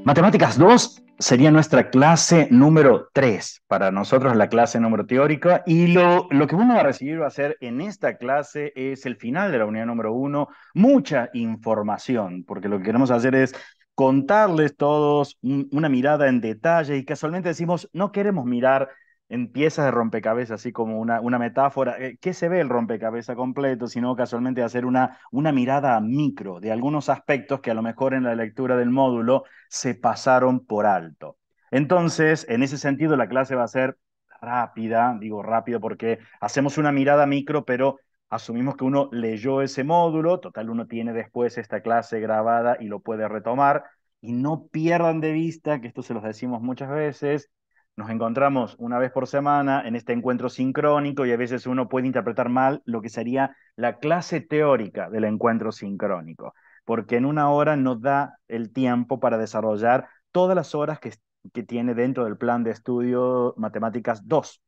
Matemáticas 2 sería nuestra clase número 3, para nosotros la clase número teórica, y lo que vamos a recibir va a ser en esta clase es el final de la unidad número 1, mucha información, porque lo que queremos hacer es contarles todos una mirada en detalle, y casualmente decimos, no queremos mirar en piezas de rompecabezas, así como una metáfora, ¿qué se ve el rompecabezas completo? Sino casualmente hacer una mirada micro de algunos aspectos que a lo mejor en la lectura del módulo se pasaron por alto. Entonces, en ese sentido, la clase va a ser rápida, digo rápido porque hacemos una mirada micro, pero asumimos que uno leyó ese módulo, total uno tiene después esta clase grabada y lo puede retomar, y no pierdan de vista, que esto se los decimos muchas veces, nos encontramos una vez por semana en este encuentro sincrónico y a veces uno puede interpretar mal lo que sería la clase teórica del encuentro sincrónico, porque en una hora no da el tiempo para desarrollar todas las horas que tiene dentro del plan de estudio Matemáticas 2.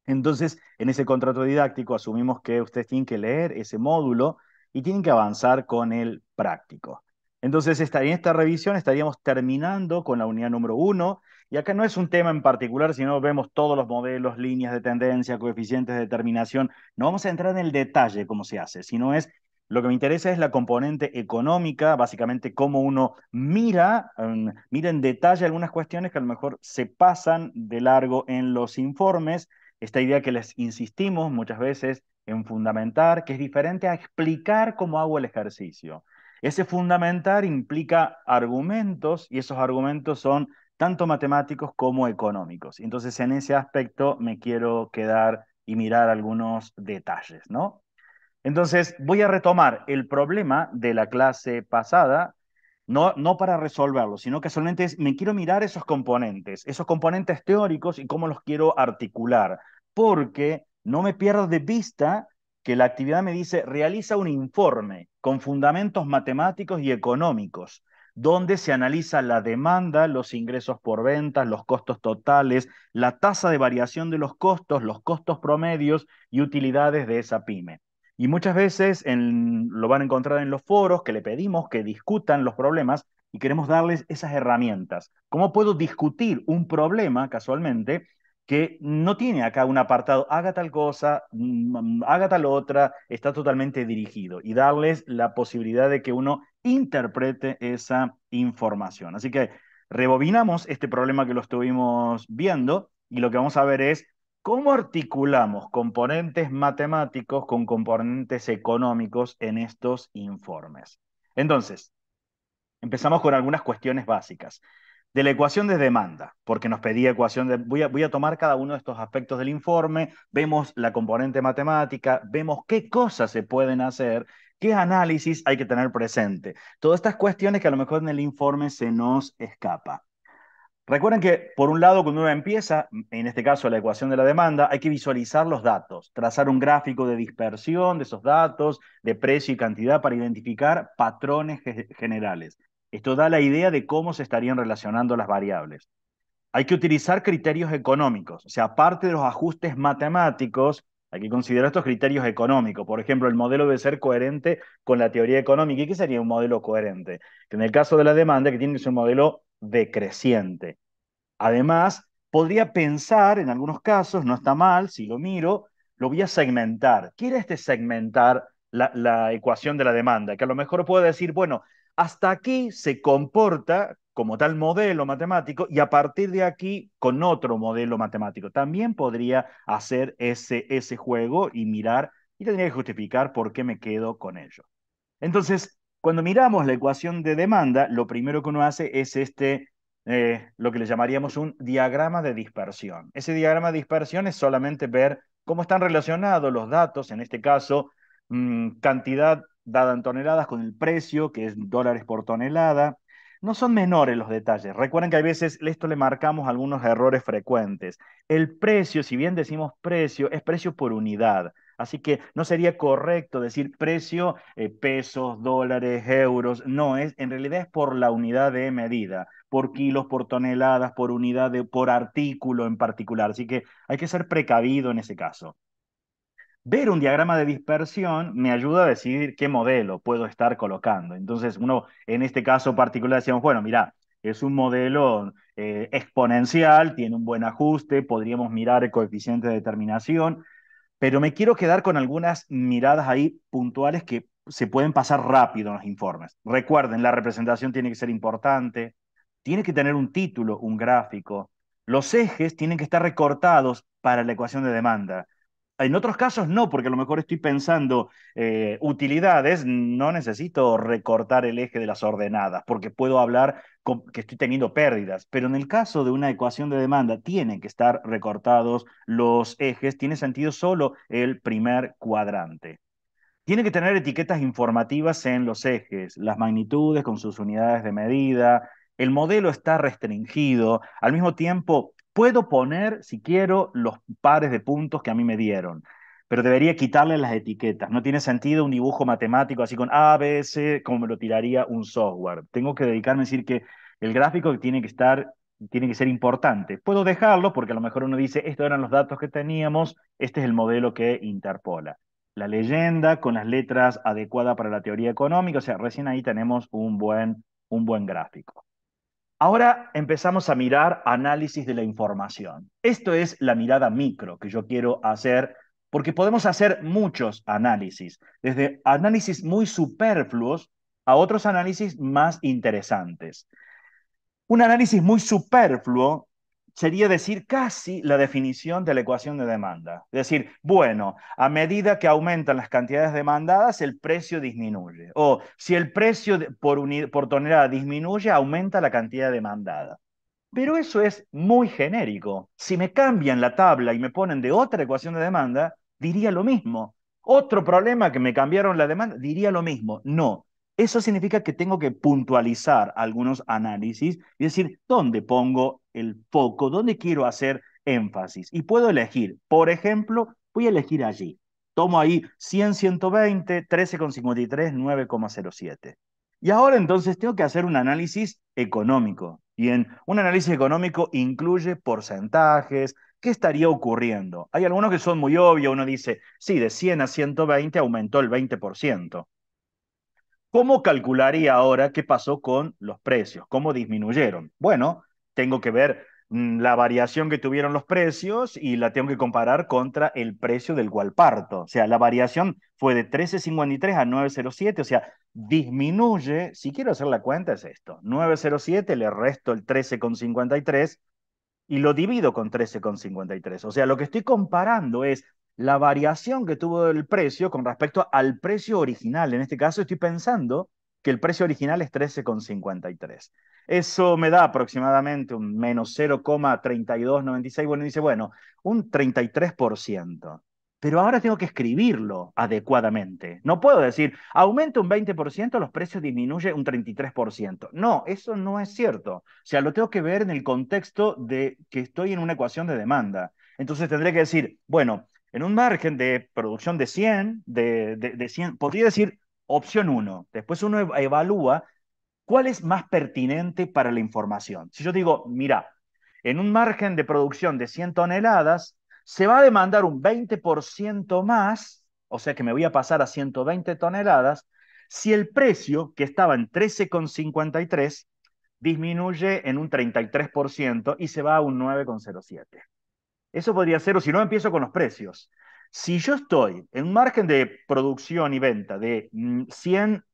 Entonces, en ese contrato didáctico asumimos que ustedes tienen que leer ese módulo y tienen que avanzar con el práctico. Entonces, en esta revisión estaríamos terminando con la unidad número 1, y acá no es un tema en particular, sino vemos todos los modelos, líneas de tendencia, coeficientes de determinación. No vamos a entrar en el detalle cómo se hace, sino lo que me interesa es la componente económica, básicamente cómo uno mira en detalle algunas cuestiones que a lo mejor se pasan de largo en los informes, esta idea que les insistimos muchas veces en fundamentar, que es diferente a explicar cómo hago el ejercicio. Ese fundamentar implica argumentos y esos argumentos son tanto matemáticos como económicos. Entonces, en ese aspecto me quiero quedar y mirar algunos detalles, ¿no? Entonces, voy a retomar el problema de la clase pasada, no para resolverlo, sino que solamente me quiero mirar esos componentes teóricos y cómo los quiero articular, porque no me pierdo de vista que la actividad me dice, realiza un informe con fundamentos matemáticos y económicos, donde se analiza la demanda, los ingresos por ventas, los costos totales, la tasa de variación de los costos promedios y utilidades de esa pyme. Y muchas veces lo van a encontrar en los foros que le pedimos que discutan los problemas y queremos darles esas herramientas. ¿Cómo puedo discutir un problema, casualmente, que no tiene acá un apartado, haga tal cosa, haga tal otra, está totalmente dirigido y darles la posibilidad de que uno interprete esa información? Así que rebobinamos este problema que lo estuvimos viendo y lo que vamos a ver es ¿cómo articulamos componentes matemáticos con componentes económicos en estos informes? Entonces, empezamos con algunas cuestiones básicas. De la ecuación de demanda, porque nos pedía ecuación de... Voy a tomar cada uno de estos aspectos del informe, vemos la componente matemática, vemos qué cosas se pueden hacer, qué análisis hay que tener presente. Todas estas cuestiones que a lo mejor en el informe se nos escapa. Recuerden que, por un lado, cuando uno empieza, en este caso la ecuación de la demanda, hay que visualizar los datos, trazar un gráfico de dispersión de esos datos, de precio y cantidad para identificar patrones generales. Esto da la idea de cómo se estarían relacionando las variables. Hay que utilizar criterios económicos, o sea, aparte de los ajustes matemáticos, hay que considerar estos criterios económicos. Por ejemplo, el modelo debe ser coherente con la teoría económica. ¿Y qué sería un modelo coherente? Que en el caso de la demanda, que tiene que ser un modelo decreciente. Además, podría pensar, en algunos casos, no está mal, si lo miro, lo voy a segmentar. ¿Qué era este segmentar la ecuación de la demanda? Que a lo mejor puedo decir, bueno, hasta aquí se comporta como tal modelo matemático y a partir de aquí con otro modelo matemático. También podría hacer ese juego y mirar y tendría que justificar por qué me quedo con ello. Entonces, cuando miramos la ecuación de demanda, lo primero que uno hace es lo que le llamaríamos un diagrama de dispersión. Ese diagrama de dispersión es solamente ver cómo están relacionados los datos, en este caso, cantidad dada en toneladas con el precio, que es dólares por tonelada. No son menores los detalles. Recuerden que a veces esto le marcamos algunos errores frecuentes. El precio, si bien decimos precio, es precio por unidad. Así que no sería correcto decir precio, pesos, dólares, euros. No, en realidad es por la unidad de medida, por kilos, por toneladas, por por artículo en particular. Así que hay que ser precavido en ese caso. Ver un diagrama de dispersión me ayuda a decidir qué modelo puedo estar colocando. Entonces, uno, en este caso particular, decíamos, bueno, mira, Es un modelo exponencial, tiene un buen ajuste, podríamos mirar el coeficiente de determinación, pero me quiero quedar con algunas miradas ahí puntuales que se pueden pasar rápido en los informes. Recuerden, la representación tiene que ser importante, tiene que tener un título, un gráfico. Los ejes tienen que estar recortados para la ecuación de demanda. En otros casos no, porque a lo mejor estoy pensando utilidades, no necesito recortar el eje de las ordenadas, porque puedo hablar que estoy teniendo pérdidas, pero en el caso de una ecuación de demanda tienen que estar recortados los ejes, tiene sentido solo el primer cuadrante. Tiene que tener etiquetas informativas en los ejes, las magnitudes con sus unidades de medida, el modelo está restringido, al mismo tiempo puedo poner, si quiero, los pares de puntos que a mí me dieron, pero debería quitarle las etiquetas. No tiene sentido un dibujo matemático así con A, B, C, como me lo tiraría un software. Tengo que dedicarme a decir que el gráfico tiene que estar, tiene que ser importante. Puedo dejarlo porque a lo mejor uno dice, estos eran los datos que teníamos, este es el modelo que interpola la leyenda con las letras adecuadas para la teoría económica, o sea, recién ahí tenemos un buen gráfico. Ahora empezamos a mirar análisis de la información. Esto es la mirada micro que yo quiero hacer, porque podemos hacer muchos análisis, desde análisis muy superfluos a otros análisis más interesantes. Un análisis muy superfluo sería decir casi la definición de la ecuación de demanda. Es decir, bueno, a medida que aumentan las cantidades demandadas, el precio disminuye. O si el precio por tonelada disminuye, aumenta la cantidad demandada. Pero eso es muy genérico. Si me cambian la tabla y me ponen de otra ecuación de demanda, diría lo mismo. Otro problema que me cambiaron la demanda, diría lo mismo. No. Eso significa que tengo que puntualizar algunos análisis y decir dónde pongo el foco, dónde quiero hacer énfasis. Y puedo elegir, por ejemplo, voy a elegir allí. Tomo ahí 100, 120, 13,53, 9,07. Y ahora entonces tengo que hacer un análisis económico. Y en un análisis económico incluye porcentajes, ¿qué estaría ocurriendo? Hay algunos que son muy obvios, uno dice, sí, de 100 a 120 aumentó el 20%. ¿Cómo calcularía ahora qué pasó con los precios? ¿Cómo disminuyeron? Bueno, tengo que ver la variación que tuvieron los precios y la tengo que comparar contra el precio del cual parto. O sea, la variación fue de 13,53 a 9,07, o sea, disminuye, si quiero hacer la cuenta es esto, 9,07 le resto el 13,53 y lo divido con 13,53. O sea, lo que estoy comparando es la variación que tuvo el precio con respecto al precio original. En este caso estoy pensando que el precio original es 13,53. Eso me da aproximadamente un menos 0,3296. Bueno, dice, bueno, un 33%. Pero ahora tengo que escribirlo adecuadamente. No puedo decir, aumenta un 20%, los precios disminuyen un 33%. No, eso no es cierto. O sea, lo tengo que ver en el contexto de que estoy en una ecuación de demanda. Entonces tendré que decir, bueno, en un margen de producción de 100, de 100, podría decir opción uno. Después uno evalúa cuál es más pertinente para la información. Si yo digo, mira, en un margen de producción de 100 toneladas, se va a demandar un 20% más, o sea que me voy a pasar a 120 toneladas, si el precio, que estaba en 13,53, disminuye en un 33% y se va a un 9,07. Eso podría ser, o si no, empiezo con los precios. Si yo estoy en un margen de producción y venta de 100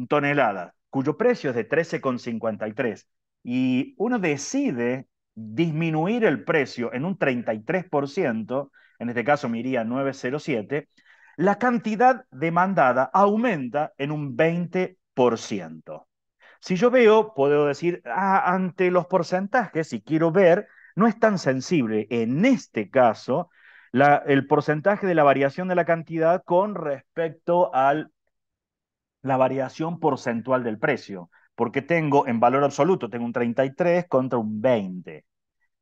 toneladas, cuyo precio es de 13,53, y uno decide disminuir el precio en un 33%, en este caso me iría a 9,07, la cantidad demandada aumenta en un 20%. Si yo veo, puedo decir, ante los porcentajes, si quiero ver, no es tan sensible en este caso el porcentaje de la variación de la cantidad con respecto a la variación porcentual del precio, porque tengo en valor absoluto, tengo un 33 contra un 20.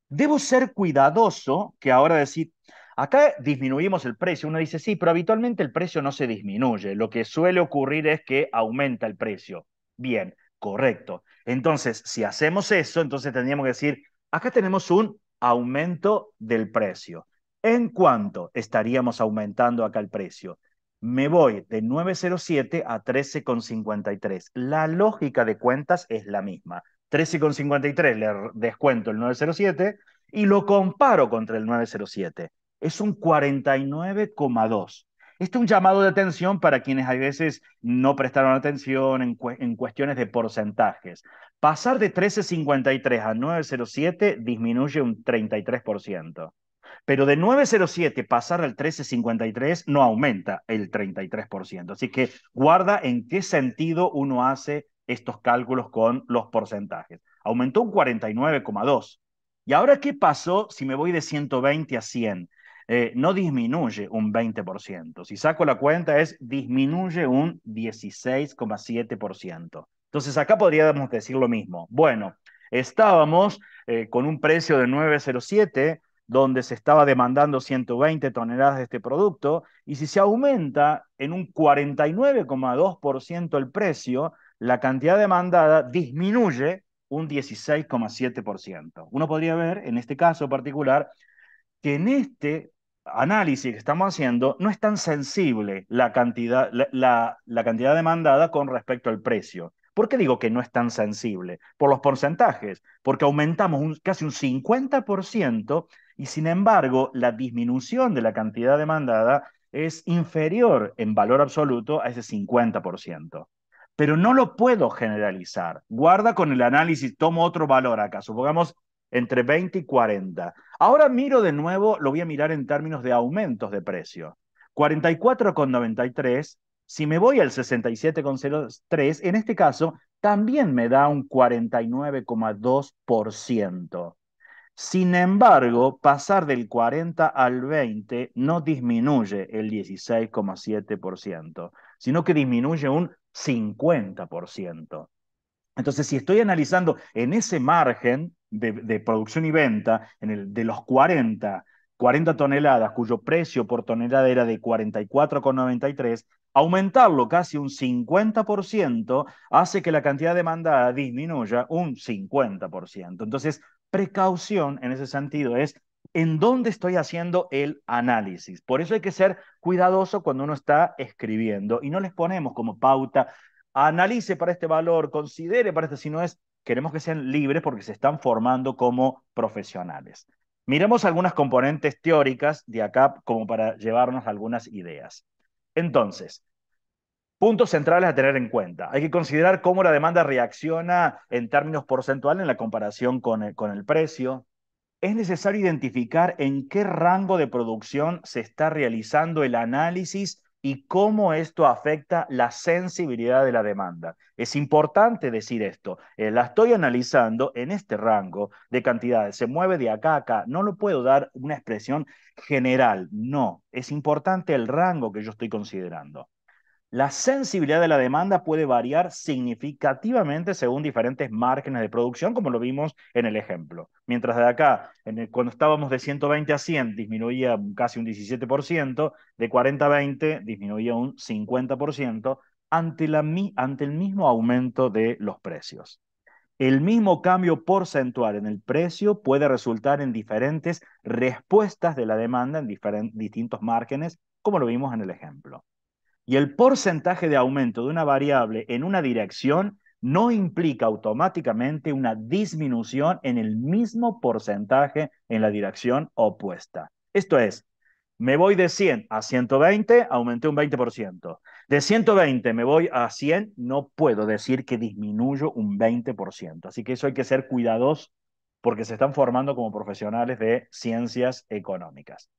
Debo ser cuidadoso que ahora decir, acá disminuimos el precio. Uno dice, sí, pero habitualmente el precio no se disminuye. Lo que suele ocurrir es que aumenta el precio. Bien, correcto. Entonces, si hacemos eso, entonces tendríamos que decir, acá tenemos un aumento del precio. ¿En cuánto estaríamos aumentando acá el precio? Me voy de 9,07 a 13,53. La lógica de cuentas es la misma. 13,53 le descuento el 907 y lo comparo contra el 907. Es un 49,2. Esto es un llamado de atención para quienes a veces no prestaron atención en cuestiones de porcentajes. Pasar de 13,53 a 907 disminuye un 33%. Pero de 907 pasar al 1353 no aumenta el 33%. Así que guarda en qué sentido uno hace estos cálculos con los porcentajes. Aumentó un 49,2. ¿Y ahora qué pasó si me voy de 120 a 100? No disminuye un 20%. Si saco la cuenta disminuye un 16,7%. Entonces acá podríamos decir lo mismo. Bueno, estábamos con un precio de 907 donde se estaba demandando 120 toneladas de este producto, y si se aumenta en un 49,2% el precio, la cantidad demandada disminuye un 16,7%. Uno podría ver, en este caso particular, que en este análisis que estamos haciendo no es tan sensible la cantidad demandada con respecto al precio. ¿Por qué digo que no es tan sensible? Por los porcentajes, porque aumentamos casi un 50% y sin embargo la disminución de la cantidad demandada es inferior en valor absoluto a ese 50%. Pero no lo puedo generalizar. Guarda con el análisis, tomo otro valor acá, supongamos entre 20 y 40. Ahora miro de nuevo, lo voy a mirar en términos de aumentos de precio. 44,93, si me voy al 67,03, en este caso también me da un 49,2%. Sin embargo, pasar del 40 al 20 no disminuye el 16,7%, sino que disminuye un 50%. Entonces, si estoy analizando en ese margen de producción y venta, de los 40 toneladas, cuyo precio por tonelada era de 44,93, aumentarlo casi un 50% hace que la cantidad demandada disminuya un 50%. Entonces, precaución en ese sentido es en dónde estoy haciendo el análisis. Por eso hay que ser cuidadoso cuando uno está escribiendo y no les ponemos como pauta analice para este valor, considere para este, si no es, queremos que sean libres porque se están formando como profesionales. Miremos algunas componentes teóricas de acá como para llevarnos algunas ideas. Entonces, puntos centrales a tener en cuenta. Hay que considerar cómo la demanda reacciona en términos porcentuales en la comparación con el precio. Es necesario identificar en qué rango de producción se está realizando el análisis y cómo esto afecta la sensibilidad de la demanda. Es importante decir esto. La estoy analizando en este rango de cantidades. Se mueve de acá a acá. No lo puedo dar una expresión general. No. Es importante el rango que yo estoy considerando. La sensibilidad de la demanda puede variar significativamente según diferentes márgenes de producción, como lo vimos en el ejemplo. Mientras de acá, cuando estábamos de 120 a 100, disminuía casi un 17%, de 40 a 20 disminuía un 50% ante el mismo aumento de los precios. El mismo cambio porcentual en el precio puede resultar en diferentes respuestas de la demanda en distintos márgenes, como lo vimos en el ejemplo. Y el porcentaje de aumento de una variable en una dirección no implica automáticamente una disminución en el mismo porcentaje en la dirección opuesta. Esto es, me voy de 100 a 120, aumenté un 20%. De 120 me voy a 100, no puedo decir que disminuyo un 20%. Así que eso hay que ser cuidadosos porque se están formando como profesionales de ciencias económicas.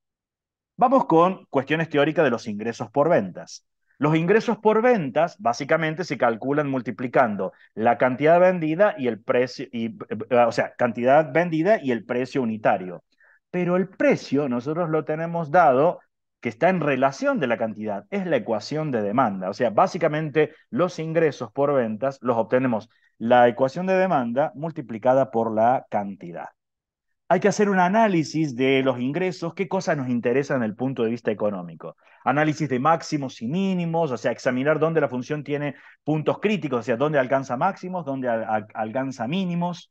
Vamos con cuestiones teóricas de los ingresos por ventas. Los ingresos por ventas básicamente se calculan multiplicando la cantidad vendida y el precio, o sea, cantidad vendida y el precio unitario. Pero el precio nosotros lo tenemos dado que está en relación de la cantidad, es la ecuación de demanda. O sea, básicamente los ingresos por ventas los obtenemos la ecuación de demanda multiplicada por la cantidad. Hay que hacer un análisis de los ingresos, qué cosas nos interesan desde el punto de vista económico. Análisis de máximos y mínimos, o sea, examinar dónde la función tiene puntos críticos, o sea, dónde alcanza máximos, dónde alcanza mínimos.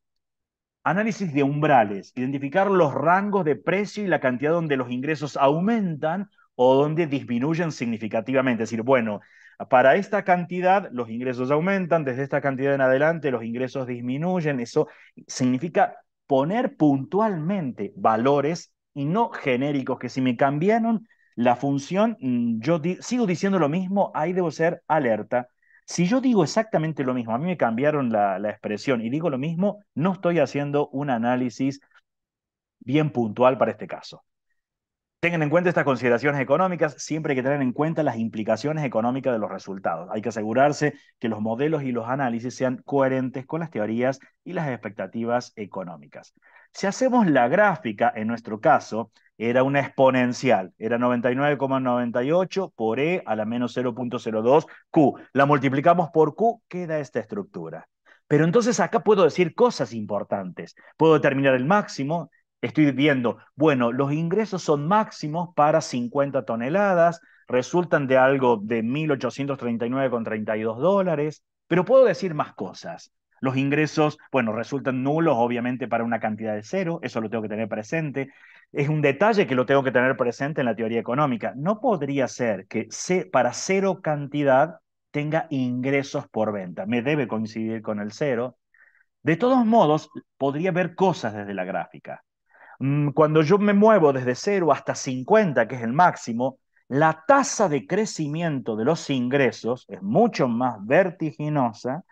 Análisis de umbrales, identificar los rangos de precio y la cantidad donde los ingresos aumentan o donde disminuyen significativamente. Es decir, bueno, Para esta cantidad los ingresos aumentan, desde esta cantidad en adelante los ingresos disminuyen. Eso significa poner puntualmente valores y no genéricos, que si me cambiaron la función, yo sigo diciendo lo mismo, ahí debo ser alerta. Si yo digo exactamente lo mismo, a mí me cambiaron la expresión y digo lo mismo, no estoy haciendo un análisis bien puntual para este caso. Tengan en cuenta estas consideraciones económicas, siempre hay que tener en cuenta las implicaciones económicas de los resultados. Hay que asegurarse que los modelos y los análisis sean coherentes con las teorías y las expectativas económicas. Si hacemos la gráfica, en nuestro caso, era una exponencial, era 99,98 por E a la menos 0,02 Q. La multiplicamos por Q, queda esta estructura. Pero entonces acá puedo decir cosas importantes. Puedo determinar el máximo. Estoy viendo, bueno, los ingresos son máximos para 50 toneladas, resultan de algo de 1.839,32 dólares, pero puedo decir más cosas. Los ingresos, bueno, resultan nulos, obviamente, para una cantidad de cero, eso lo tengo que tener presente. Es un detalle que lo tengo que tener presente en la teoría económica. No podría ser que para cero cantidad tenga ingresos por venta. Me debe coincidir con el cero. De todos modos, podría ver cosas desde la gráfica. Cuando yo me muevo desde 0 hasta 50, que es el máximo, la tasa de crecimiento de los ingresos es mucho más vertiginosa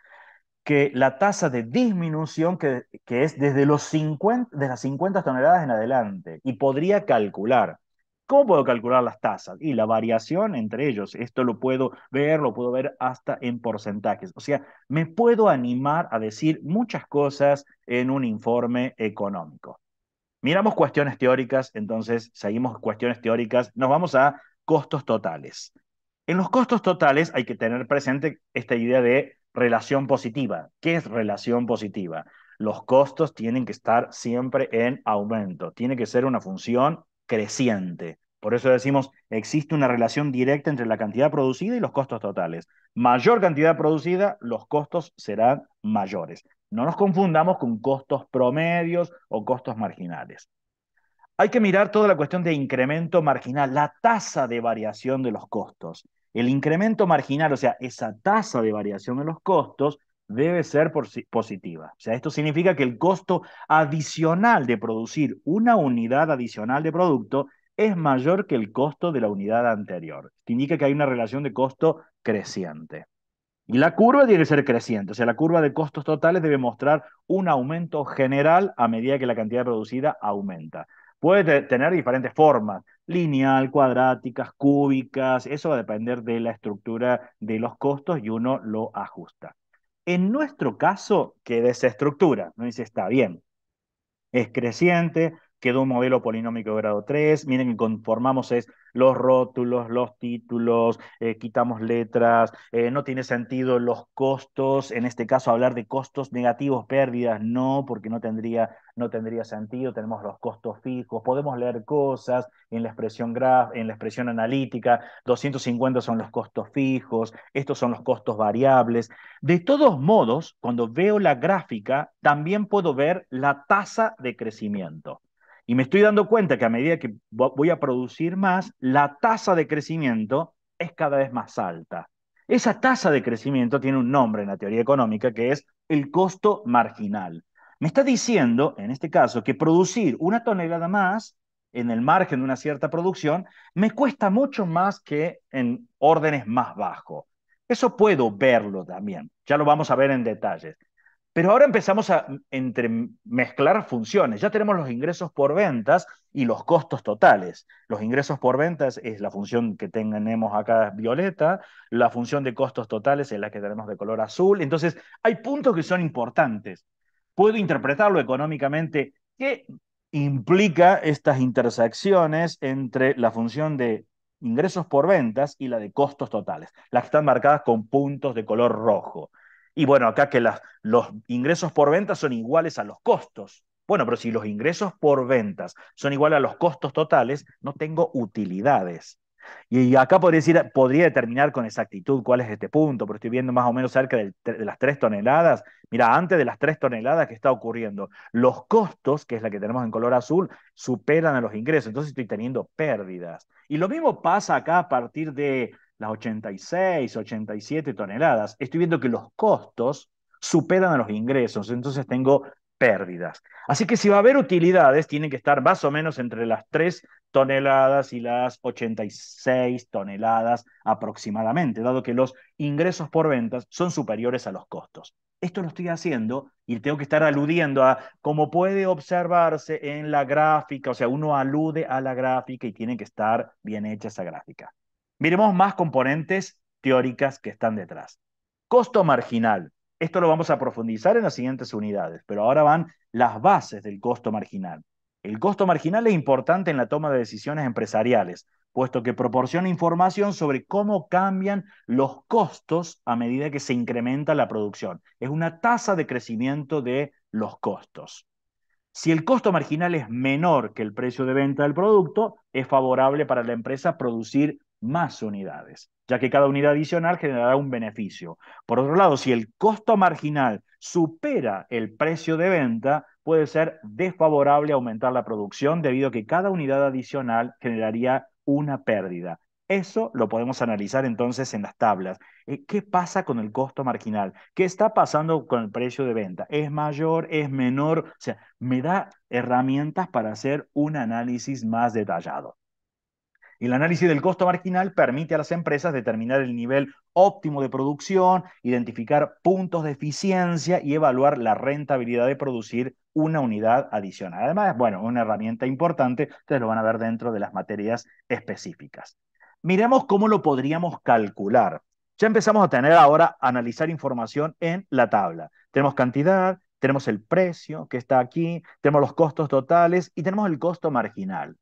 que la tasa de disminución que es desde de las 50 toneladas en adelante. Y podría calcular. ¿Cómo puedo calcular las tasas? Y la variación entre ellos. Esto lo puedo ver hasta en porcentajes. O sea, me puedo animar a decir muchas cosas en un informe económico. Miramos cuestiones teóricas, entonces seguimos cuestiones teóricas, nos vamos a costos totales. En los costos totales hay que tener presente esta idea de relación positiva. ¿Qué es relación positiva? Los costos tienen que estar siempre en aumento, tiene que ser una función creciente. Por eso decimos, existe una relación directa entre la cantidad producida y los costos totales. Mayor cantidad producida, los costos serán mayores. No nos confundamos con costos promedios o costos marginales. Hay que mirar toda la cuestión de incremento marginal, la tasa de variación de los costos. El incremento marginal, o sea, esa tasa de variación de los costos, debe ser positiva. O sea, esto significa que el costo adicional de producir una unidad adicional de producto es mayor que el costo de la unidad anterior. Esto indica que hay una relación de costo creciente. Y la curva tiene que ser creciente, o sea, la curva de costos totales debe mostrar un aumento general a medida que la cantidad producida aumenta. Puede tener diferentes formas, lineal, cuadráticas, cúbicas, eso va a depender de la estructura de los costos y uno lo ajusta. En nuestro caso, queda esa estructura, no dice está bien, es creciente, quedó un modelo polinómico de grado 3. Miren que conformamos es los rótulos, los títulos, quitamos letras, no tiene sentido los costos, en este caso hablar de costos negativos, pérdidas, no, porque no tendría sentido, tenemos los costos fijos, podemos leer cosas en la expresión en la expresión analítica, 250 son los costos fijos, estos son los costos variables. De todos modos, cuando veo la gráfica, también puedo ver la tasa de crecimiento. Y me estoy dando cuenta que a medida que voy a producir más, la tasa de crecimiento es cada vez más alta. Esa tasa de crecimiento tiene un nombre en la teoría económica que es el costo marginal. Me está diciendo, en este caso, que producir una tonelada más en el margen de una cierta producción me cuesta mucho más que en órdenes más bajos. Eso puedo verlo también, ya lo vamos a ver en detalles. Pero ahora empezamos a mezclar funciones. Ya tenemos los ingresos por ventas y los costos totales. Los ingresos por ventas es la función que tenemos acá violeta, la función de costos totales es la que tenemos de color azul. Entonces, hay puntos que son importantes. Puedo interpretarlo económicamente. ¿Qué implica estas intersecciones entre la función de ingresos por ventas y la de costos totales? Las que están marcadas con puntos de color rojo. Y bueno, acá que los ingresos por ventas son iguales a los costos. Bueno, pero si los ingresos por ventas son iguales a los costos totales, no tengo utilidades. Y acá podría determinar con exactitud cuál es este punto, pero estoy viendo más o menos cerca de las 3 toneladas. Mira, antes de las 3 toneladas, ¿qué está ocurriendo? Los costos, que es la que tenemos en color azul, superan a los ingresos, entonces estoy teniendo pérdidas. Y lo mismo pasa acá a partir de las 86, 87 toneladas, estoy viendo que los costos superan a los ingresos, entonces tengo pérdidas. Así que si va a haber utilidades, tienen que estar más o menos entre las 3 toneladas y las 86 toneladas aproximadamente, dado que los ingresos por ventas son superiores a los costos. Esto lo estoy haciendo y tengo que estar aludiendo a, como puede observarse en la gráfica, o sea, uno alude a la gráfica y tiene que estar bien hecha esa gráfica. Miremos más componentes teóricas que están detrás. Costo marginal. Esto lo vamos a profundizar en las siguientes unidades, pero ahora van las bases del costo marginal. El costo marginal es importante en la toma de decisiones empresariales, puesto que proporciona información sobre cómo cambian los costos a medida que se incrementa la producción. Es una tasa de crecimiento de los costos. Si el costo marginal es menor que el precio de venta del producto, es favorable para la empresa producir más unidades, ya que cada unidad adicional generará un beneficio. Por otro lado, si el costo marginal supera el precio de venta, puede ser desfavorable aumentar la producción debido a que cada unidad adicional generaría una pérdida. Eso lo podemos analizar entonces en las tablas. ¿Qué pasa con el costo marginal? ¿Qué está pasando con el precio de venta? ¿Es mayor? ¿Es menor? O sea, me da herramientas para hacer un análisis más detallado. El análisis del costo marginal permite a las empresas determinar el nivel óptimo de producción, identificar puntos de eficiencia y evaluar la rentabilidad de producir una unidad adicional. Además, bueno, una herramienta importante, ustedes lo van a ver dentro de las materias específicas. Miremos cómo lo podríamos calcular. Ya empezamos a tener ahora, a analizar información en la tabla. Tenemos cantidad, tenemos el precio que está aquí, tenemos los costos totales y tenemos el costo marginal.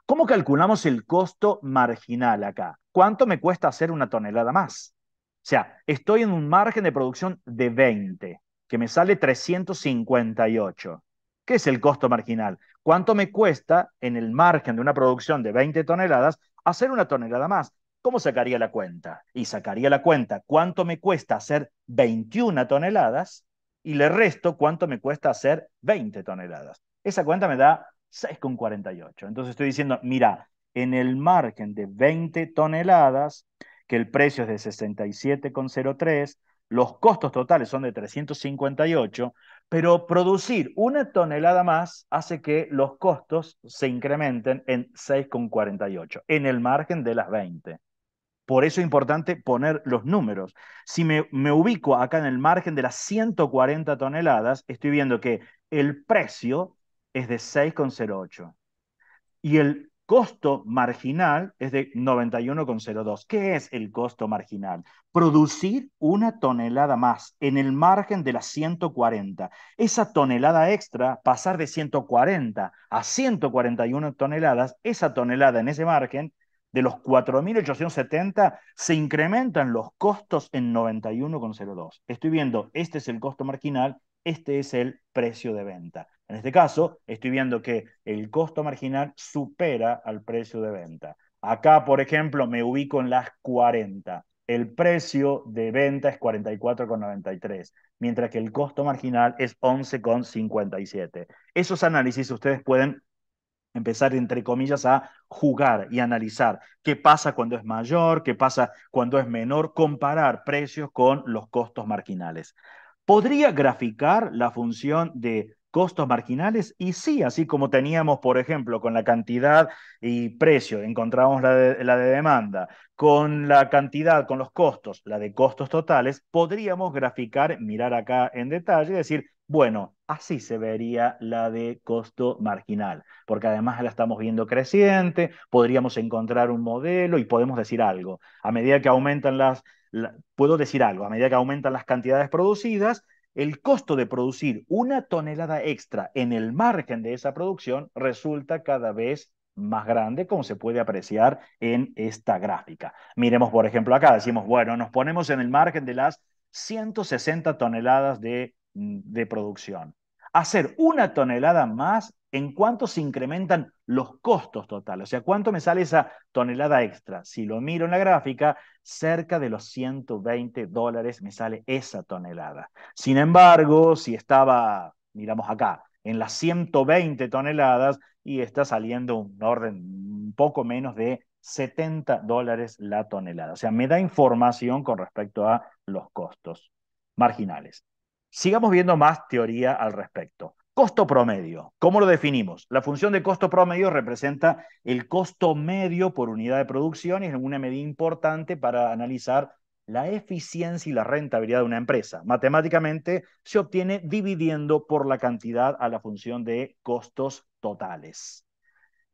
¿Cómo calculamos el costo marginal acá? ¿Cuánto me cuesta hacer una tonelada más? O sea, estoy en un margen de producción de 20, que me sale 358. ¿Qué es el costo marginal? ¿Cuánto me cuesta en el margen de una producción de 20 toneladas hacer una tonelada más? ¿Cómo sacaría la cuenta? Y sacaría la cuenta cuánto me cuesta hacer 21 toneladas y le resto cuánto me cuesta hacer 20 toneladas. Esa cuenta me da 6,48. Entonces estoy diciendo, mira, en el margen de 20 toneladas, que el precio es de 67,03, los costos totales son de 358, pero producir una tonelada más hace que los costos se incrementen en 6,48, en el margen de las 20. Por eso es importante poner los números. Si me ubico acá en el margen de las 140 toneladas, estoy viendo que el precio es de 6,08 y el costo marginal es de 91,02. ¿Qué es el costo marginal? Producir una tonelada más en el margen de las 140. Esa tonelada extra, pasar de 140 a 141 toneladas, esa tonelada en ese margen de los 4.870 se incrementan los costos en 91,02. Estoy viendo, este es el costo marginal, este es el precio de venta. En este caso, estoy viendo que el costo marginal supera al precio de venta. Acá, por ejemplo, me ubico en las 40. El precio de venta es 44,93, mientras que el costo marginal es 11,57. Esos análisis ustedes pueden empezar, entre comillas, a jugar y analizar qué pasa cuando es mayor, qué pasa cuando es menor, comparar precios con los costos marginales. ¿Podría graficar la función de costos marginales? Y sí, así como teníamos, por ejemplo, con la cantidad y precio, encontramos la de demanda, con la cantidad, con los costos, la de costos totales, podríamos graficar, mirar acá en detalle y decir, bueno, así se vería la de costo marginal, porque además la estamos viendo creciente, podríamos encontrar un modelo y podemos decir algo. A medida que aumentan puedo decir algo, a medida que aumentan las cantidades producidas, el costo de producir una tonelada extra en el margen de esa producción resulta cada vez más grande, como se puede apreciar en esta gráfica. Miremos, por ejemplo, acá, decimos, bueno, nos ponemos en el margen de las 160 toneladas de producción. Hacer una tonelada más, ¿en cuánto se incrementan los costos totales? O sea, ¿cuánto me sale esa tonelada extra? Si lo miro en la gráfica, cerca de los $120 me sale esa tonelada. Sin embargo, si estaba, miramos acá, en las 120 toneladas y está saliendo un orden un poco menos de $70 la tonelada. O sea, me da información con respecto a los costos marginales. Sigamos viendo más teoría al respecto. Costo promedio. ¿Cómo lo definimos? La función de costo promedio representa el costo medio por unidad de producción y es una medida importante para analizar la eficiencia y la rentabilidad de una empresa. Matemáticamente se obtiene dividiendo por la cantidad a la función de costos totales.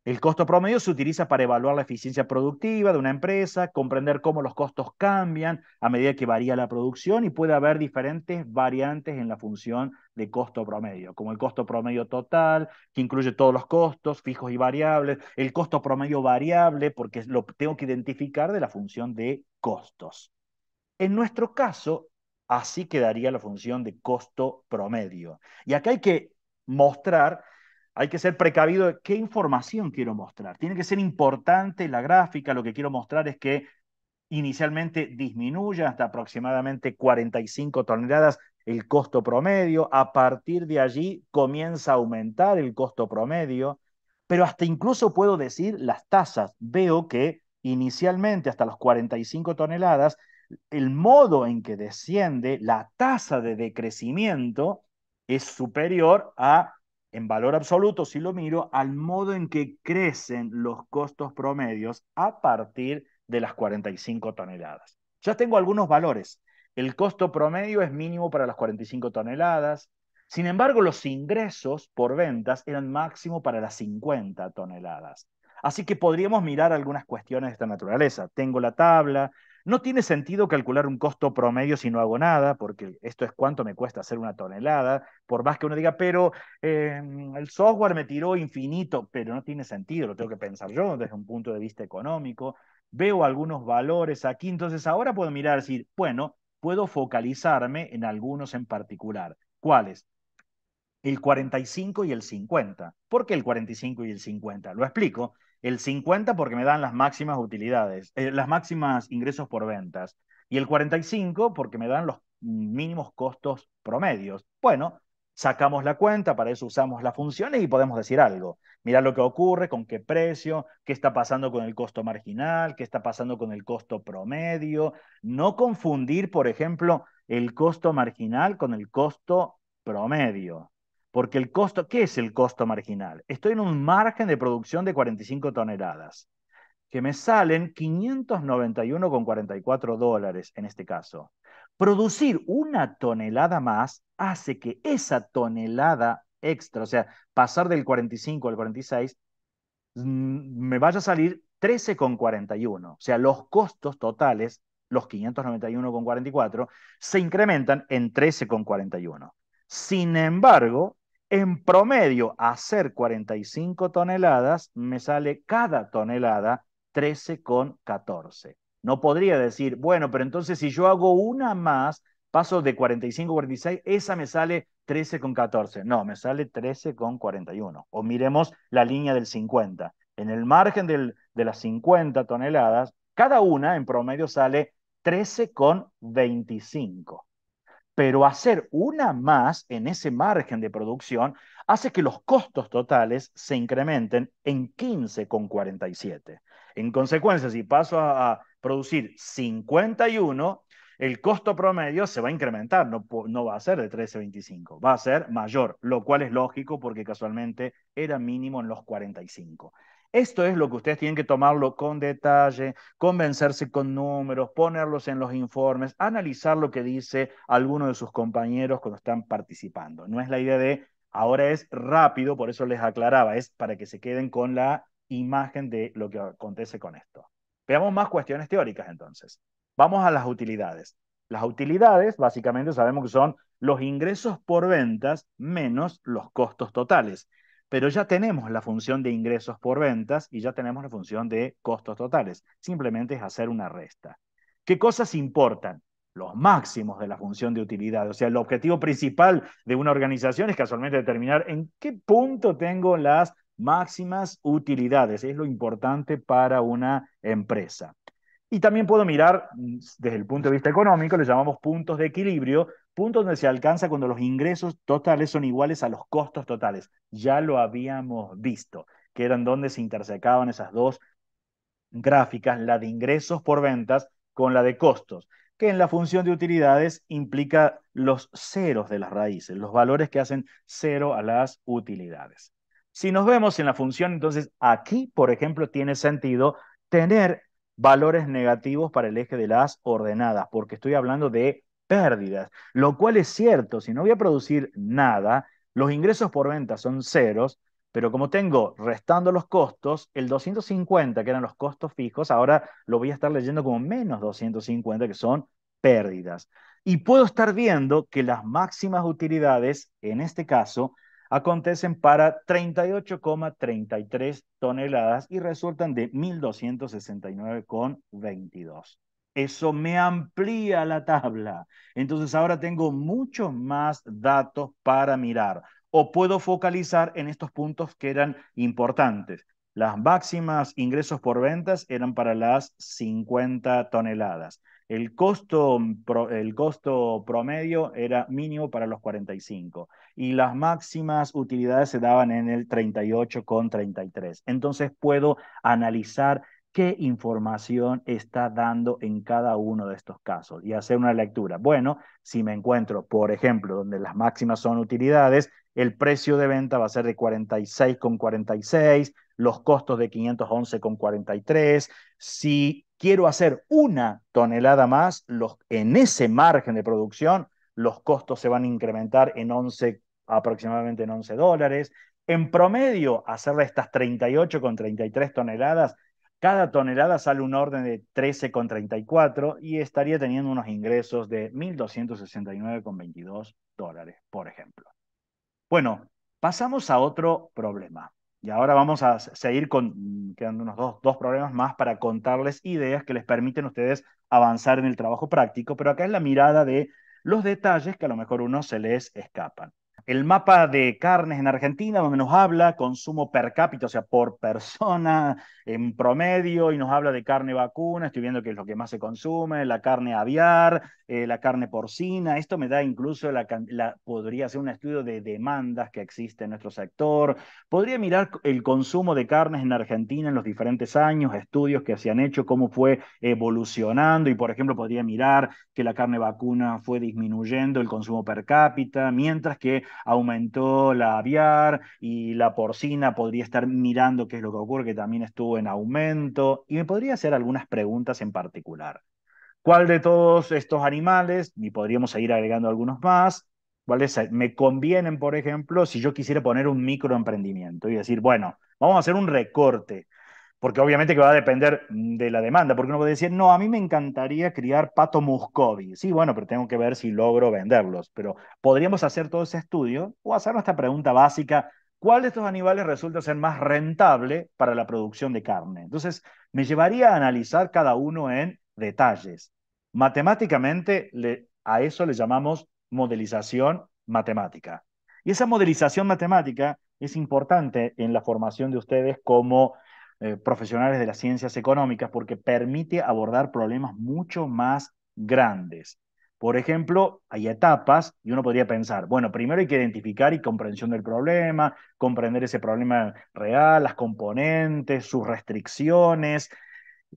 El costo promedio se utiliza para evaluar la eficiencia productiva de una empresa, comprender cómo los costos cambian a medida que varía la producción y puede haber diferentes variantes en la función de costo promedio, como el costo promedio total, que incluye todos los costos fijos y variables, el costo promedio variable, porque lo tengo que identificar de la función de costos. En nuestro caso, así quedaría la función de costo promedio. Y acá hay que mostrar, hay que ser precavido de qué información quiero mostrar. Tiene que ser importante la gráfica, lo que quiero mostrar es que inicialmente disminuye hasta aproximadamente 45 toneladas el costo promedio, a partir de allí comienza a aumentar el costo promedio, pero hasta incluso puedo decir las tasas. Veo que inicialmente hasta las 45 toneladas el modo en que desciende, la tasa de decrecimiento es superior a, en valor absoluto, si lo miro, al modo en que crecen los costos promedios a partir de las 45 toneladas. Ya tengo algunos valores. El costo promedio es mínimo para las 45 toneladas. Sin embargo, los ingresos por ventas eran máximo para las 50 toneladas. Así que podríamos mirar algunas cuestiones de esta naturaleza. Tengo la tabla, no tiene sentido calcular un costo promedio si no hago nada, porque esto es cuánto me cuesta hacer una tonelada, por más que uno diga, pero el software me tiró infinito, pero no tiene sentido, lo tengo que pensar yo desde un punto de vista económico. Veo algunos valores aquí, entonces ahora puedo mirar y decir, bueno, puedo focalizarme en algunos en particular. ¿Cuáles? El 45 y el 50. ¿Por qué el 45 y el 50? Lo explico. El 50 porque me dan las máximas utilidades, las máximas ingresos por ventas. Y el 45 porque me dan los mínimos costos promedios. Bueno, sacamos la cuenta, para eso usamos las funciones y podemos decir algo. Mira lo que ocurre, con qué precio, qué está pasando con el costo marginal, qué está pasando con el costo promedio. No confundir, por ejemplo, el costo marginal con el costo promedio. Porque el costo, ¿qué es el costo marginal? Estoy en un margen de producción de 45 toneladas, que me salen 591,44 dólares en este caso. Producir una tonelada más hace que esa tonelada extra, o sea, pasar del 45 al 46, me vaya a salir 13,41. O sea, los costos totales, los 591,44, se incrementan en 13,41. Sin embargo, en promedio, hacer 45 toneladas me sale cada tonelada 13,14. No podría decir, bueno, pero entonces si yo hago una más, paso de 45 a 46, esa me sale 13,14. No, me sale 13,41. O miremos la línea del 50. En el margen de las 50 toneladas, cada una en promedio sale 13,25. Pero hacer una más en ese margen de producción hace que los costos totales se incrementen en 15,47. En consecuencia, si paso a producir 51, el costo promedio se va a incrementar, no va a ser de 13,25, va a ser mayor, lo cual es lógico porque casualmente era mínimo en los 45. Esto es lo que ustedes tienen que tomarlo con detalle, convencerse con números, ponerlos en los informes, analizar lo que dice alguno de sus compañeros cuando están participando. No es la idea de ahora es rápido, por eso les aclaraba, es para que se queden con la imagen de lo que acontece con esto. Veamos más cuestiones teóricas entonces. Vamos a las utilidades. Las utilidades básicamente sabemos que son los ingresos por ventas menos los costos totales. Pero ya tenemos la función de ingresos por ventas y ya tenemos la función de costos totales. Simplemente es hacer una resta. ¿Qué cosas importan? Los máximos de la función de utilidad. O sea, el objetivo principal de una organización es casualmente determinar en qué punto tengo las máximas utilidades. Es lo importante para una empresa. Y también puedo mirar desde el punto de vista económico, le llamamos puntos de equilibrio, puntos donde se alcanza cuando los ingresos totales son iguales a los costos totales. Ya lo habíamos visto, que eran donde se intersecaban esas dos gráficas, la de ingresos por ventas con la de costos, que en la función de utilidades implica los ceros de las raíces, los valores que hacen cero a las utilidades. Si nos vemos en la función, entonces aquí, por ejemplo, tiene sentido tener valores negativos para el eje de las ordenadas, porque estoy hablando de pérdidas, lo cual es cierto, si no voy a producir nada, los ingresos por venta son ceros, pero como tengo restando los costos, el 250, que eran los costos fijos, ahora lo voy a estar leyendo como menos 250, que son pérdidas. Y puedo estar viendo que las máximas utilidades, en este caso, acontecen para 38,33 toneladas y resultan de 1.269,22. Eso me amplía la tabla. Entonces ahora tengo muchos más datos para mirar o puedo focalizar en estos puntos que eran importantes. Las máximas ingresos por ventas eran para las 50 toneladas. El costo promedio era mínimo para los 45 y las máximas utilidades se daban en el 38,33. Entonces puedo analizar qué información está dando en cada uno de estos casos y hacer una lectura. Bueno, si me encuentro, por ejemplo, donde las máximas son utilidades, el precio de venta va a ser de 46,46, los costos de 511,43. Si quiero hacer una tonelada más, en ese margen de producción, los costos se van a incrementar en 11, aproximadamente en $11. En promedio, hacerle estas 38,33 toneladas, cada tonelada sale un orden de 13,34 y estaría teniendo unos ingresos de $1.269,22, por ejemplo. Bueno, pasamos a otro problema. Y ahora vamos a seguir con, quedando unos dos problemas más para contarles ideas que les permiten a ustedes avanzar en el trabajo práctico, pero acá es la mirada de los detalles que a lo mejor uno se les escapan. El mapa de carnes en Argentina, donde nos habla consumo per cápita, o sea, por persona en promedio, y nos habla de carne vacuna, estoy viendo que es lo que más se consume, la carne aviar, la carne porcina. Esto me da incluso podría ser un estudio de demandas que existe en nuestro sector. Podría mirar el consumo de carnes en Argentina en los diferentes años, estudios que se han hecho, cómo fue evolucionando y, por ejemplo, podría mirar que la carne vacuna fue disminuyendo el consumo per cápita, mientras que aumentó la aviar y la porcina podría estar mirando qué es lo que ocurre, que también estuvo en aumento y me podría hacer algunas preguntas en particular. ¿Cuál de todos estos animales, y podríamos seguir agregando algunos más, cuáles me convienen, por ejemplo, si yo quisiera poner un microemprendimiento y decir, bueno, vamos a hacer un recorte, porque obviamente que va a depender de la demanda, porque uno puede decir, no, a mí me encantaría criar pato muscovi. Sí, bueno, pero tengo que ver si logro venderlos, pero podríamos hacer todo ese estudio o hacer nuestra pregunta básica, ¿cuál de estos animales resulta ser más rentable para la producción de carne? Entonces, me llevaría a analizar cada uno en detalles. Matemáticamente, a eso le llamamos modelización matemática. Y esa modelización matemática es importante en la formación de ustedes como profesionales de las ciencias económicas porque permite abordar problemas mucho más grandes. Por ejemplo, hay etapas y uno podría pensar, bueno, primero hay que identificar y comprensión del problema, comprender ese problema real, las componentes, sus restricciones.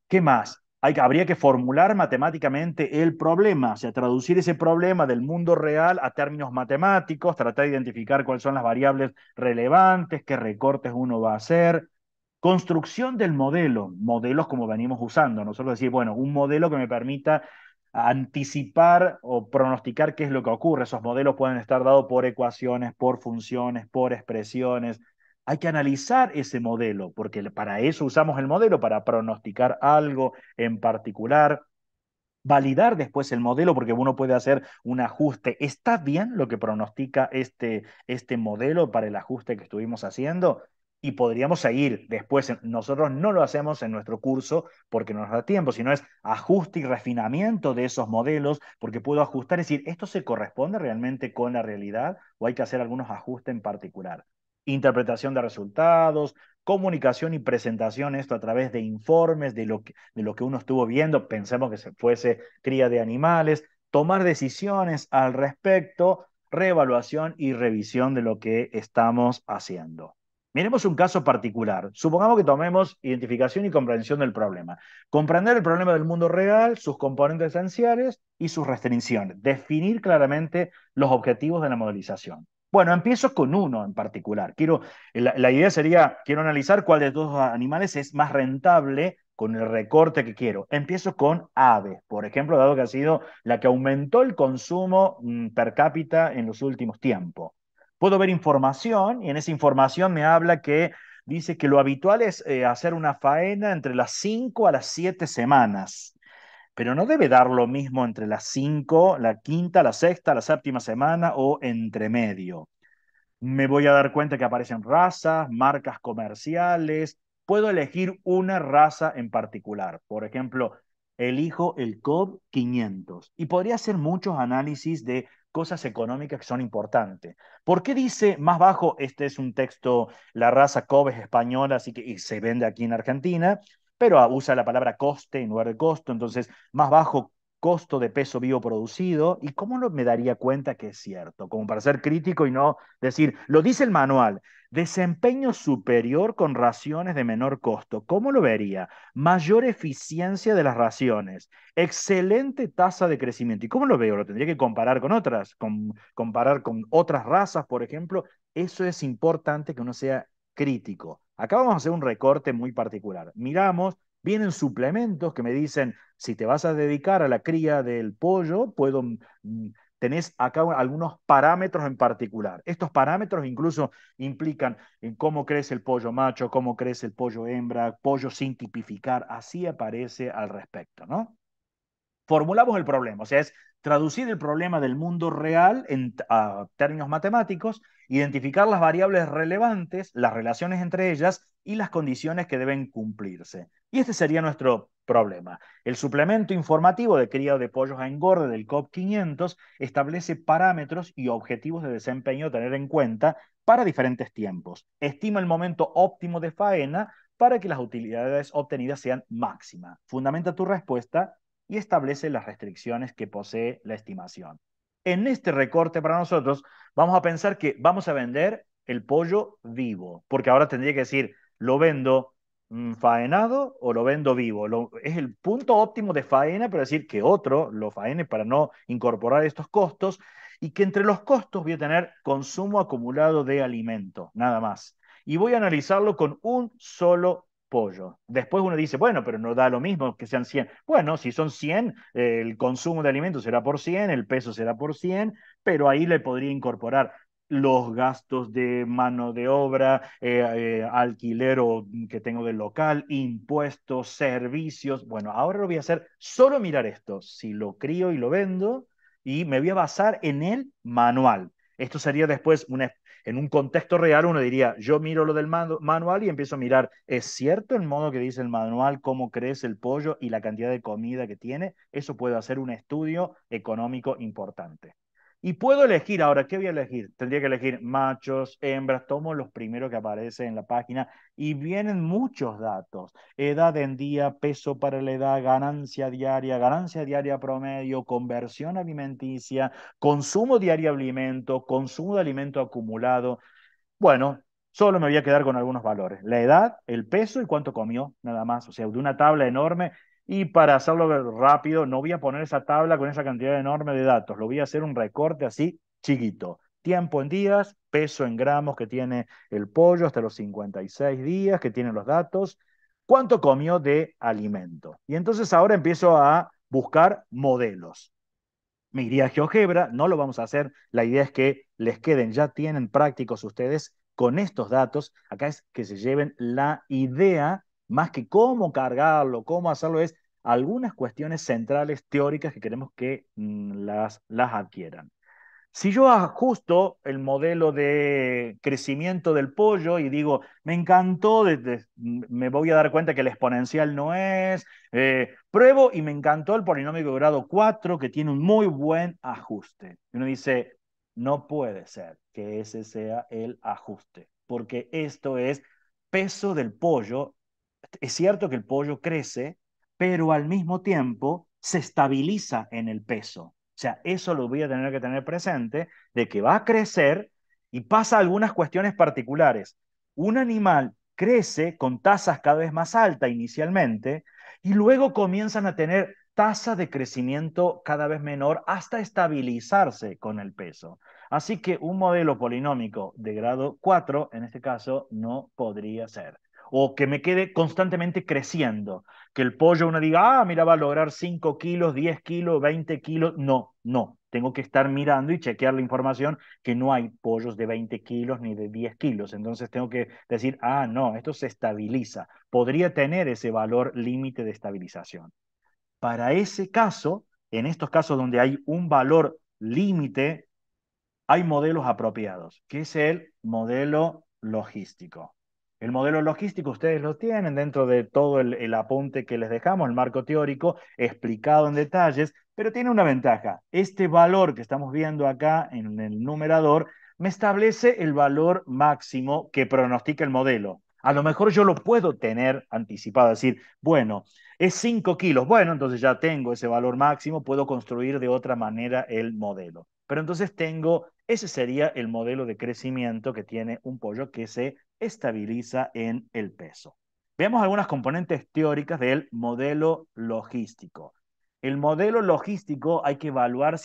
¿Qué más? Habría que formular matemáticamente el problema, o sea, traducir ese problema del mundo real a términos matemáticos, tratar de identificar cuáles son las variables relevantes, qué recortes uno va a hacer. Construcción del modelo, modelos como venimos usando. Nosotros decir, bueno, un modelo que me permita anticipar o pronosticar qué es lo que ocurre. Esos modelos pueden estar dados por ecuaciones, por funciones, por expresiones. Hay que analizar ese modelo, porque para eso usamos el modelo, para pronosticar algo en particular. Validar después el modelo, porque uno puede hacer un ajuste. ¿Está bien lo que pronostica este modelo para el ajuste que estuvimos haciendo? Y podríamos seguir después. Nosotros no lo hacemos en nuestro curso porque no nos da tiempo, sino es ajuste y refinamiento de esos modelos, porque puedo ajustar, es decir, ¿esto se corresponde realmente con la realidad o hay que hacer algunos ajustes en particular? Interpretación de resultados, comunicación y presentación, esto a través de informes de lo que uno estuvo viendo, pensemos que se fuese cría de animales, tomar decisiones al respecto, reevaluación y revisión de lo que estamos haciendo. Miremos un caso particular. Supongamos que tomemos identificación y comprensión del problema. Comprender el problema del mundo real, sus componentes esenciales y sus restricciones. Definir claramente los objetivos de la modelización. Bueno, empiezo con uno en particular. La idea sería, quiero analizar cuál de todos los animales es más rentable con el recorte que quiero. Empiezo con aves, por ejemplo, dado que ha sido la que aumentó el consumo per cápita en los últimos tiempos. Puedo ver información y en esa información me habla que dice que lo habitual es hacer una faena entre las 5 a las 7 semanas, pero no debe dar lo mismo entre las 5, la quinta, la sexta, la séptima semana o entre medio. Me voy a dar cuenta que aparecen razas, marcas comerciales. Puedo elegir una raza en particular. Por ejemplo, elijo el COB 500 y podría hacer muchos análisis de cosas económicas que son importantes. ¿Por qué dice más bajo? Este es un texto, la raza COB es española, así que y se vende aquí en Argentina, pero usa la palabra coste en lugar de costo, entonces más bajo costo de peso vivo producido. ¿Y cómo me daría cuenta que es cierto? Como para ser crítico y no decir, lo dice el manual, desempeño superior con raciones de menor costo. ¿Cómo lo vería? Mayor eficiencia de las raciones, excelente tasa de crecimiento. ¿Y cómo lo veo? Lo tendría que comparar con otras, comparar con otras razas, por ejemplo. Eso es importante que uno sea crítico. Acá vamos a hacer un recorte muy particular. Miramos, vienen suplementos que me dicen, si te vas a dedicar a la cría del pollo, tenés acá algunos parámetros en particular. Estos parámetros incluso implican en cómo crece el pollo macho, cómo crece el pollo hembra, pollo sin tipificar, así aparece al respecto, ¿no? Formulamos el problema, o sea, es traducir el problema del mundo real a términos matemáticos, identificar las variables relevantes, las relaciones entre ellas y las condiciones que deben cumplirse. Y este sería nuestro problema. El suplemento informativo de cría de pollos a engorde del COP 500 establece parámetros y objetivos de desempeño a tener en cuenta para diferentes tiempos. Estima el momento óptimo de faena para que las utilidades obtenidas sean máximas. Fundamenta tu respuesta y establece las restricciones que posee la estimación. En este recorte para nosotros vamos a pensar que vamos a vender el pollo vivo, porque ahora tendría que decir, ¿lo vendo faenado o lo vendo vivo? Es el punto óptimo de faena, pero decir que otro lo faene para no incorporar estos costos y que entre los costos voy a tener consumo acumulado de alimento, nada más. Y voy a analizarlo con un solo pollo. Después uno dice, bueno, pero no da lo mismo que sean 100. Bueno, si son 100, el consumo de alimentos será por 100, el peso será por 100, pero ahí le podría incorporar los gastos de mano de obra, alquiler que tengo del local, impuestos, servicios. Bueno, ahora lo voy a hacer solo mirar esto, si lo crío y lo vendo, y me voy a basar en el manual. Esto sería después en un contexto real uno diría, yo miro lo del manual y empiezo a mirar, ¿es cierto el modo que dice el manual, cómo crece el pollo y la cantidad de comida que tiene? Eso puede hacer un estudio económico importante. Y puedo elegir ahora, ¿qué voy a elegir? Tendría que elegir machos, hembras, tomo los primeros que aparecen en la página y vienen muchos datos. Edad en día, peso para la edad, ganancia diaria promedio, conversión alimenticia, consumo diario de alimento, consumo de alimento acumulado. Bueno, solo me voy a quedar con algunos valores. La edad, el peso y cuánto comió, nada más. O sea, de una tabla enorme. Y para hacerlo rápido, no voy a poner esa tabla con esa cantidad enorme de datos. Lo voy a hacer un recorte así chiquito. Tiempo en días, peso en gramos que tiene el pollo hasta los 56 días que tienen los datos. ¿Cuánto comió de alimento? Y entonces ahora empiezo a buscar modelos. Me iría a GeoGebra, no lo vamos a hacer. La idea es que les queden, ya tienen prácticos ustedes con estos datos. Acá es que se lleven la idea, más que cómo cargarlo, cómo hacerlo, es algunas cuestiones centrales teóricas que queremos que las adquieran. Si yo ajusto el modelo de crecimiento del pollo y digo, me encantó, me voy a dar cuenta que el exponencial no es, pruebo y me encantó el polinomio de grado 4 que tiene un muy buen ajuste. Y uno dice, no puede ser que ese sea el ajuste, porque esto es peso del pollo. Es cierto que el pollo crece, pero al mismo tiempo se estabiliza en el peso. O sea, eso lo voy a tener que tener presente, de que va a crecer y pasa algunas cuestiones particulares. un animal crece con tasas cada vez más altas inicialmente y luego comienzan a tener tasa de crecimiento cada vez menor hasta estabilizarse con el peso. Así que un modelo polinómico de grado 4, en este caso, no podría ser. O que me quede constantemente creciendo, que el pollo uno diga, ah, mira, va a lograr 5 kilos, 10 kilos, 20 kilos. No, no. Tengo que estar mirando y chequear la información que no hay pollos de 20 kilos ni de 10 kilos. Entonces tengo que decir, ah, no, esto se estabiliza. Podría tener ese valor límite de estabilización. Para ese caso, en estos casos donde hay un valor límite, hay modelos apropiados, que es el modelo logístico. El modelo logístico ustedes lo tienen dentro de todo el apunte que les dejamos, el marco teórico explicado en detalles, pero tiene una ventaja. Este valor que estamos viendo acá en el numerador me establece el valor máximo que pronostica el modelo. A lo mejor yo lo puedo tener anticipado, decir, bueno, es 5 kilos. Bueno, entonces ya tengo ese valor máximo, puedo construir de otra manera el modelo. Pero entonces tengo, ese sería el modelo de crecimiento que tiene un pollo que se estabiliza en el peso. Veamos algunas componentes teóricas del modelo logístico. El modelo logístico hay que evaluar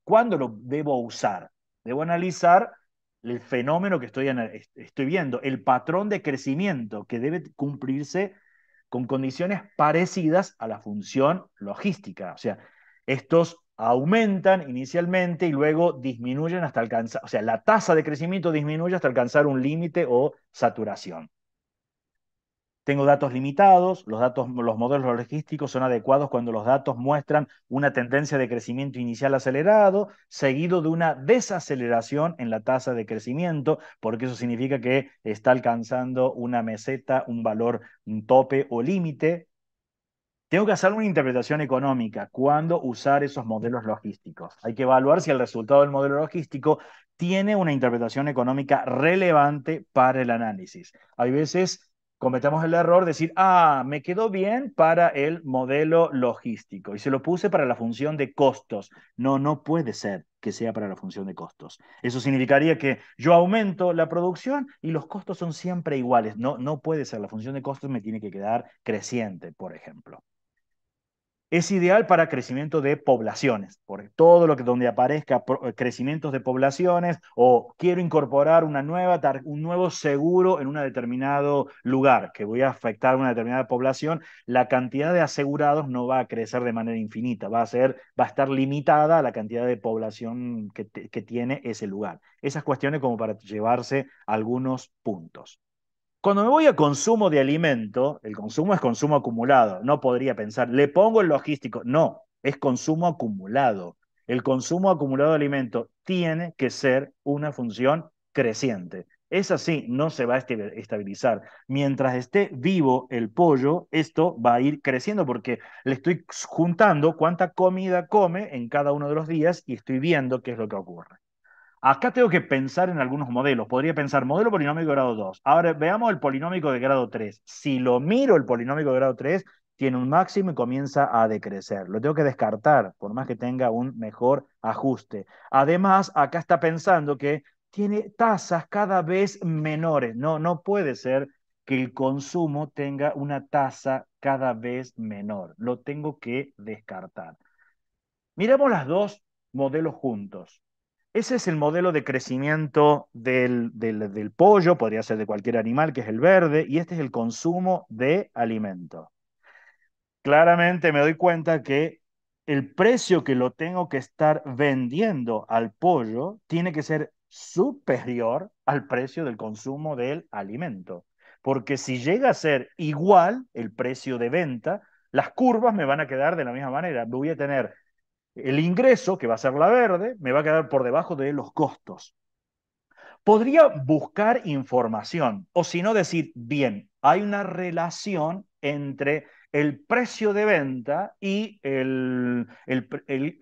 cuándo lo debo usar. Debo analizar el fenómeno que estoy viendo, el patrón de crecimiento que debe cumplirse con condiciones parecidas a la función logística. O sea, estos aumentan inicialmente y luego disminuyen hasta alcanzar, o sea, la tasa de crecimiento disminuye hasta alcanzar un límite o saturación. Tengo datos limitados, los modelos logísticos son adecuados cuando los datos muestran una tendencia de crecimiento inicial acelerado, seguido de una desaceleración en la tasa de crecimiento, porque eso significa que está alcanzando una meseta, un valor, un tope o límite. Tengo que hacer una interpretación económica. ¿Cuándo usar esos modelos logísticos? Hay que evaluar si el resultado del modelo logístico tiene una interpretación económica relevante para el análisis. Hay veces cometemos el error de decir, ah, me quedó bien para el modelo logístico y se lo puse para la función de costos. No, no puede ser que sea para la función de costos. Eso significaría que yo aumento la producción y los costos son siempre iguales. No, no puede ser. La función de costos me tiene que quedar creciente, por ejemplo. Es ideal para crecimiento de poblaciones, por todo lo que donde aparezca crecimientos de poblaciones o quiero incorporar un nuevo seguro en un determinado lugar que voy a afectar a una determinada población, la cantidad de asegurados no va a crecer de manera infinita, va a estar limitada a la cantidad de población que tiene ese lugar. Esas cuestiones como para llevarse algunos puntos. Cuando me voy a consumo de alimento, el consumo es consumo acumulado. No podría pensar, le pongo el logístico. No, es consumo acumulado. El consumo acumulado de alimento tiene que ser una función creciente. Es así, no se va a estabilizar. Mientras esté vivo el pollo, esto va a ir creciendo porque le estoy juntando cuánta comida come en cada uno de los días y estoy viendo qué es lo que ocurre. Acá tengo que pensar en algunos modelos. Podría pensar modelo polinómico de grado 2. Ahora veamos el polinómico de grado 3. Si lo miro el polinómico de grado 3, tiene un máximo y comienza a decrecer. Lo tengo que descartar, por más que tenga un mejor ajuste. Además, acá está pensando que tiene tasas cada vez menores. No, no puede ser que el consumo tenga una tasa cada vez menor. Lo tengo que descartar. Miremos los dos modelos juntos. Ese es el modelo de crecimiento del pollo, podría ser de cualquier animal, que es el verde, y este es el consumo de alimento. Claramente me doy cuenta que el precio que lo tengo que estar vendiendo al pollo tiene que ser superior al precio del consumo del alimento. Porque si llega a ser igual el precio de venta, las curvas me van a quedar de la misma manera. Voy a tener el ingreso, que va a ser la verde, me va a quedar por debajo de los costos. Podría buscar información o si no decir, bien, hay una relación entre el precio de venta y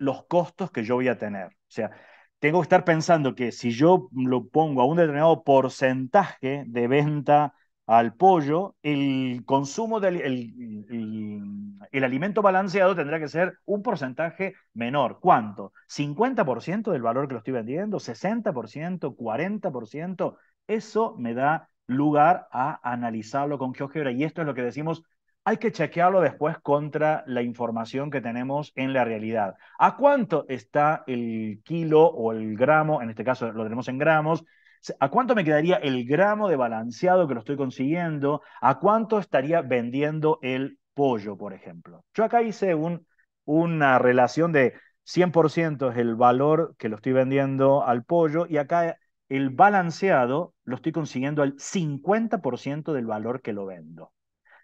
los costos que yo voy a tener. O sea, tengo que estar pensando que si yo lo pongo a un determinado porcentaje de venta al pollo, el consumo el alimento balanceado tendrá que ser un porcentaje menor. ¿Cuánto? ¿50% del valor que lo estoy vendiendo? ¿60%? ¿40%? Eso me da lugar a analizarlo con GeoGebra. Y esto es lo que decimos, hay que chequearlo después contra la información que tenemos en la realidad. ¿A cuánto está el kilo o el gramo? En este caso lo tenemos en gramos. ¿A cuánto me quedaría el gramo de balanceado que lo estoy consiguiendo? ¿A cuánto estaría vendiendo el pollo, por ejemplo? Yo acá hice una relación de 100% es el valor que lo estoy vendiendo al pollo y acá el balanceado lo estoy consiguiendo al 50% del valor que lo vendo.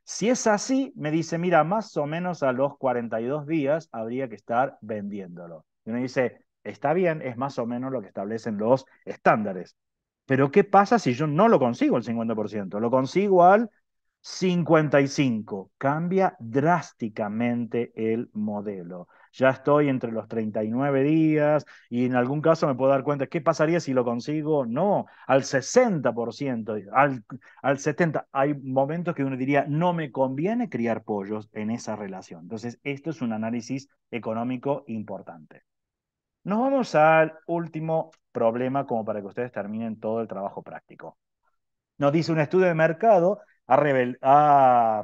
Si es así, me dice, mira, más o menos a los 42 días habría que estar vendiéndolo. Y uno dice, está bien, es más o menos lo que establecen los estándares. Pero ¿qué pasa si yo no lo consigo al 50%? Lo consigo al 55%. Cambia drásticamente el modelo. Ya estoy entre los 39 días y en algún caso me puedo dar cuenta, ¿qué pasaría si lo consigo? No, al 60%, al 70%. Hay momentos que uno diría, no me conviene criar pollos en esa relación. Entonces, esto es un análisis económico importante. Nos vamos al último problema como para que ustedes terminen todo el trabajo práctico. Nos dice un estudio de mercado ha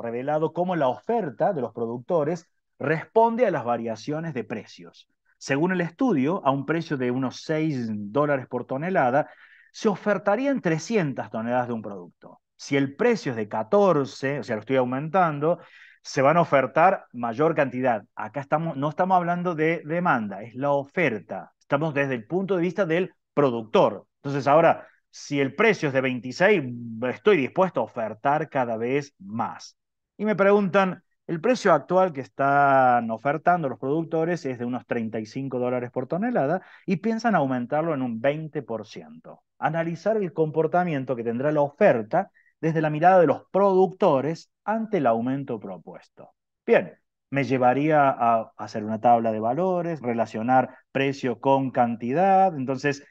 revelado cómo la oferta de los productores responde a las variaciones de precios. Según el estudio, a un precio de unos $6 por tonelada, se ofertarían 300 toneladas de un producto. Si el precio es de 14, o sea, lo estoy aumentando, se van a ofertar mayor cantidad. Acá no estamos hablando de demanda, es la oferta. Estamos desde el punto de vista del productor. Entonces, ahora, si el precio es de 26, estoy dispuesto a ofertar cada vez más. Y me preguntan, el precio actual que están ofertando los productores es de unos $35 por tonelada y piensan aumentarlo en un 20%. Analizar el comportamiento que tendrá la oferta desde la mirada de los productores ante el aumento propuesto. Bien, me llevaría a hacer una tabla de valores, relacionar precio con cantidad. Entonces,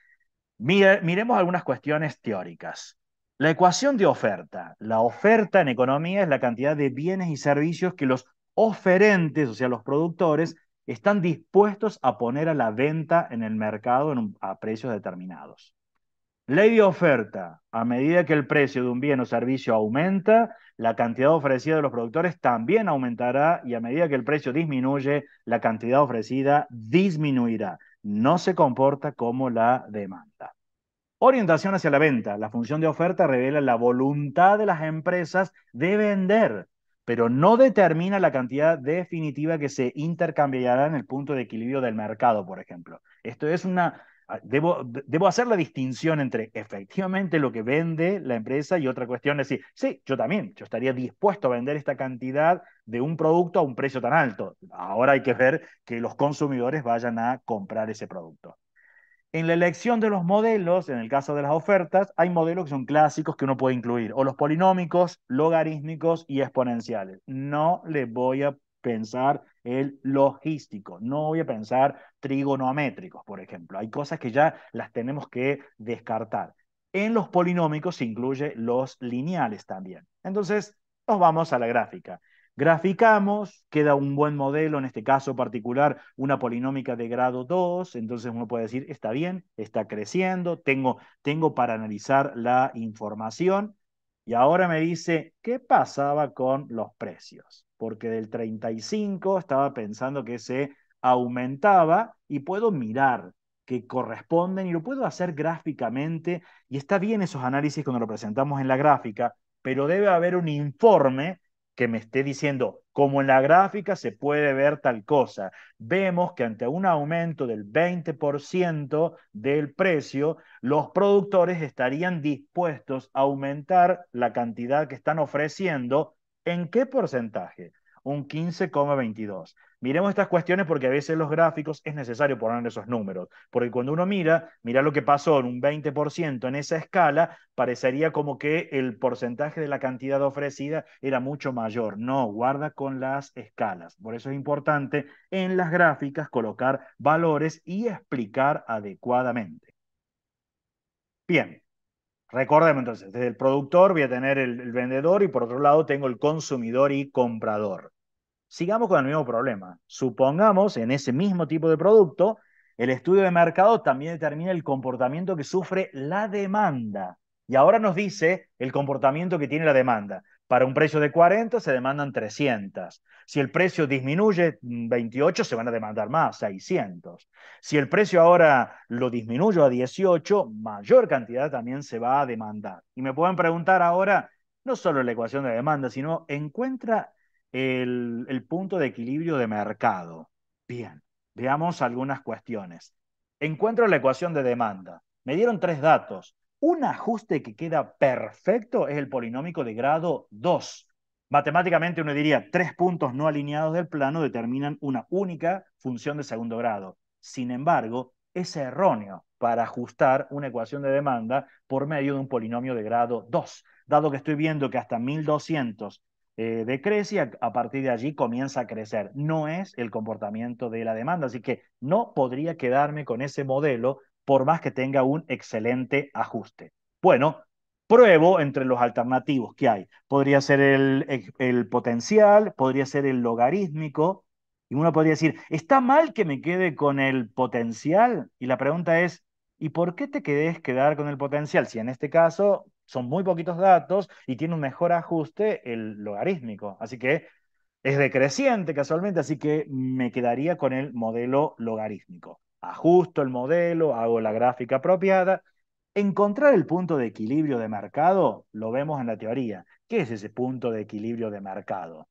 miremos algunas cuestiones teóricas. La ecuación de oferta. La oferta en economía es la cantidad de bienes y servicios que los oferentes, o sea, los productores, están dispuestos a poner a la venta en el mercado a precios determinados. Ley de oferta. A medida que el precio de un bien o servicio aumenta, la cantidad ofrecida de los productores también aumentará y a medida que el precio disminuye, la cantidad ofrecida disminuirá. No se comporta como la demanda. Orientación hacia la venta. La función de oferta revela la voluntad de las empresas de vender, pero no determina la cantidad definitiva que se intercambiará en el punto de equilibrio del mercado, por ejemplo. Esto es una... Debo hacer la distinción entre efectivamente lo que vende la empresa y otra cuestión es decir, sí, yo también, yo estaría dispuesto a vender esta cantidad de un producto a un precio tan alto. Ahora hay que ver que los consumidores vayan a comprar ese producto. En la elección de los modelos, en el caso de las ofertas, hay modelos que son clásicos que uno puede incluir, o los polinómicos, logarítmicos y exponenciales. No le voy a pensar el logístico, no voy a pensar trigonométricos, por ejemplo. Hay cosas que ya las tenemos que descartar. En los polinómicos se incluye los lineales también. Entonces, nos vamos a la gráfica. Graficamos, queda un buen modelo, en este caso particular, una polinómica de grado 2, entonces uno puede decir, está bien, está creciendo, tengo para analizar la información. Y ahora me dice, ¿qué pasaba con los precios? Porque del 35 estaba pensando que se aumentaba y puedo mirar que corresponden y lo puedo hacer gráficamente y está bien esos análisis cuando lo presentamos en la gráfica, pero debe haber un informe que me esté diciendo, como en la gráfica se puede ver tal cosa. Vemos que ante un aumento del 20% del precio, los productores estarían dispuestos a aumentar la cantidad que están ofreciendo. ¿En qué porcentaje? Un 15,22. Miremos estas cuestiones porque a veces los gráficos es necesario poner esos números, porque cuando uno mira lo que pasó en un 20% en esa escala, parecería como que el porcentaje de la cantidad ofrecida era mucho mayor. No, guarda con las escalas. Por eso es importante en las gráficas colocar valores y explicar adecuadamente. Bien, recordemos entonces, desde el productor voy a tener el vendedor y por otro lado tengo el consumidor y comprador. Sigamos con el mismo problema. Supongamos en ese mismo tipo de producto, el estudio de mercado también determina el comportamiento que sufre la demanda. Y ahora nos dice el comportamiento que tiene la demanda. Para un precio de 40 se demandan 300. Si el precio disminuye 28, se van a demandar más, 600. Si el precio ahora lo disminuyo a 18, mayor cantidad también se va a demandar. Y me pueden preguntar ahora, no solo la ecuación de demanda, sino encuentra el punto de equilibrio de mercado. Bien, veamos algunas cuestiones. Encuentro la ecuación de demanda. Me dieron tres datos. Un ajuste que queda perfecto es el polinómico de grado 2. Matemáticamente uno diría, tres puntos no alineados del plano determinan una única función de segundo grado. Sin embargo, es erróneo para ajustar una ecuación de demanda por medio de un polinomio de grado 2, dado que estoy viendo que hasta 1200 decrece y a partir de allí comienza a crecer. No es el comportamiento de la demanda, así que no podría quedarme con ese modelo por más que tenga un excelente ajuste. Bueno, pruebo entre los alternativos que hay. Podría ser el potencial, podría ser el logarítmico, y uno podría decir, ¿está mal que me quede con el potencial? Y la pregunta es, ¿y por qué te querés quedar con el potencial? Si en este caso son muy poquitos datos y tiene un mejor ajuste el logarítmico. Así que es decreciente casualmente, así que me quedaría con el modelo logarítmico. Ajusto el modelo, hago la gráfica apropiada. Encontrar el punto de equilibrio de mercado lo vemos en la teoría. ¿Qué es ese punto de equilibrio de mercado?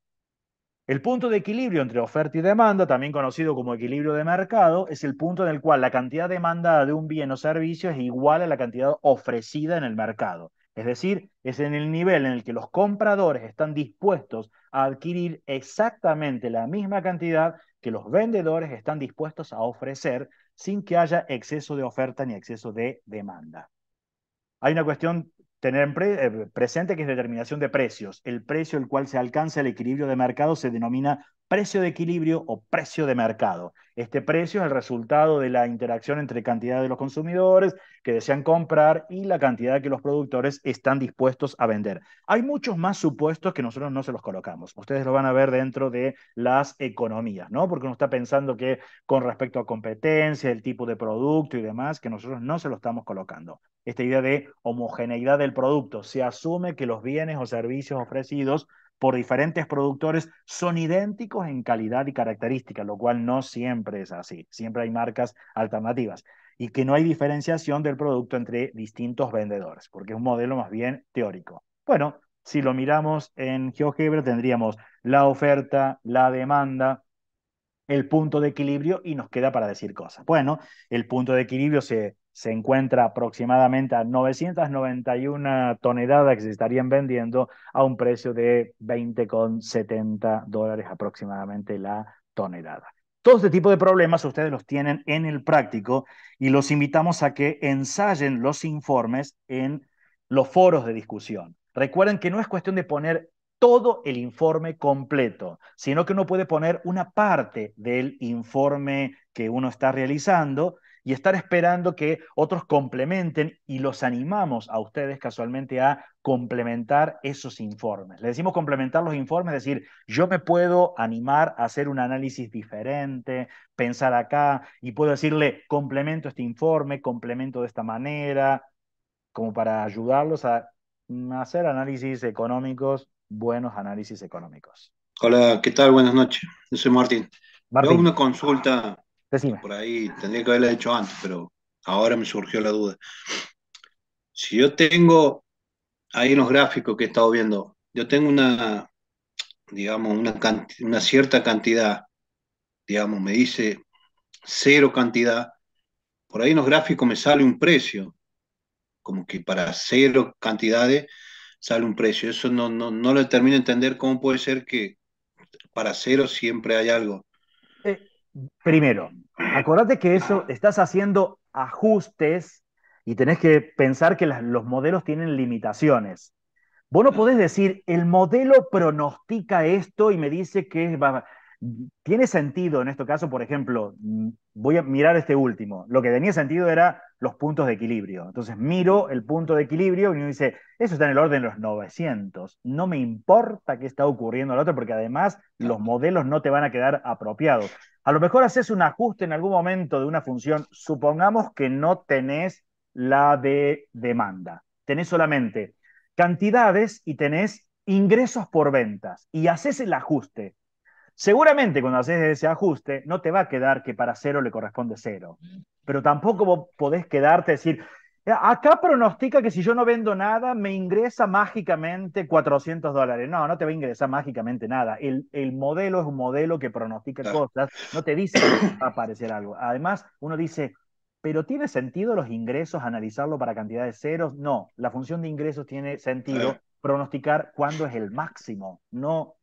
El punto de equilibrio entre oferta y demanda, también conocido como equilibrio de mercado, es el punto en el cual la cantidad demandada de un bien o servicio es igual a la cantidad ofrecida en el mercado. Es decir, es en el nivel en el que los compradores están dispuestos a adquirir exactamente la misma cantidad que los vendedores están dispuestos a ofrecer sin que haya exceso de oferta ni exceso de demanda. Hay una cuestión tener presente que es determinación de precios. El precio al cual se alcanza el equilibrio de mercado se denomina precio de equilibrio o precio de mercado. Este precio es el resultado de la interacción entre cantidad de los consumidores que desean comprar y la cantidad que los productores están dispuestos a vender. Hay muchos más supuestos que nosotros no se los colocamos. Ustedes lo van a ver dentro de las economías, ¿no? Porque uno está pensando que con respecto a competencia, el tipo de producto y demás, que nosotros no se lo estamos colocando. Esta idea de homogeneidad del producto. Se asume que los bienes o servicios ofrecidos por diferentes productores son idénticos en calidad y características, lo cual no siempre es así. Siempre hay marcas alternativas. Y que no hay diferenciación del producto entre distintos vendedores, porque es un modelo más bien teórico. Bueno, si lo miramos en GeoGebra, tendríamos la oferta, la demanda, el punto de equilibrio y nos queda para decir cosas. Bueno, el punto de equilibrio se encuentra aproximadamente a 991 toneladas que se estarían vendiendo a un precio de $20,70 aproximadamente la tonelada. Todo este tipo de problemas ustedes los tienen en el práctico y los invitamos a que ensayen los informes en los foros de discusión. Recuerden que no es cuestión de poner todo el informe completo, sino que uno puede poner una parte del informe que uno está realizando y estar esperando que otros complementen y los animamos a ustedes casualmente a complementar esos informes. Le decimos complementar los informes, es decir, yo me puedo animar a hacer un análisis diferente, pensar acá y puedo decirle, complemento este informe, complemento de esta manera, como para ayudarlos a hacer análisis económicos, buenos análisis económicos. Hola, ¿qué tal? Buenas noches. Yo soy Martín. Yo hago Martín, una consulta que decime. por ahí tendría que haberla hecho antes, pero ahora me surgió la duda. Si yo tengo ahí en los gráficos que he estado viendo, yo tengo digamos, una cierta cantidad, digamos, me dice cero cantidad, por ahí en los gráficos me sale un precio, como que para cero cantidades sale un precio. Eso no lo termino de entender cómo puede ser que para cero siempre hay algo. Eh, Primero, acordate que eso estás haciendo ajustes y tenés que pensar que los modelos tienen limitaciones. Vos no podés decir, el modelo pronostica esto y me dice que tiene sentido en este caso, por ejemplo, voy a mirar este último. Lo que tenía sentido era los puntos de equilibrio. Entonces miro el punto de equilibrio y uno dice, eso está en el orden de los 900. No me importa qué está ocurriendo al otro porque además los modelos no te van a quedar apropiados. A lo mejor haces un ajuste en algún momento de una función. Supongamos que no tenés la de demanda, tenés solamente cantidades y tenés ingresos por ventas y haces el ajuste. Seguramente cuando haces ese ajuste no te va a quedar que para cero le corresponde cero, pero tampoco vos podés quedarte a decir, acá pronostica que si yo no vendo nada me ingresa mágicamente $400. No, no te va a ingresar mágicamente nada. El modelo es un modelo que pronostica cosas, no te dice que va a aparecer algo. Además, uno dice, ¿pero tiene sentido los ingresos analizarlo para cantidades ceros? No, la función de ingresos tiene sentido pronosticar cuándo es el máximo, no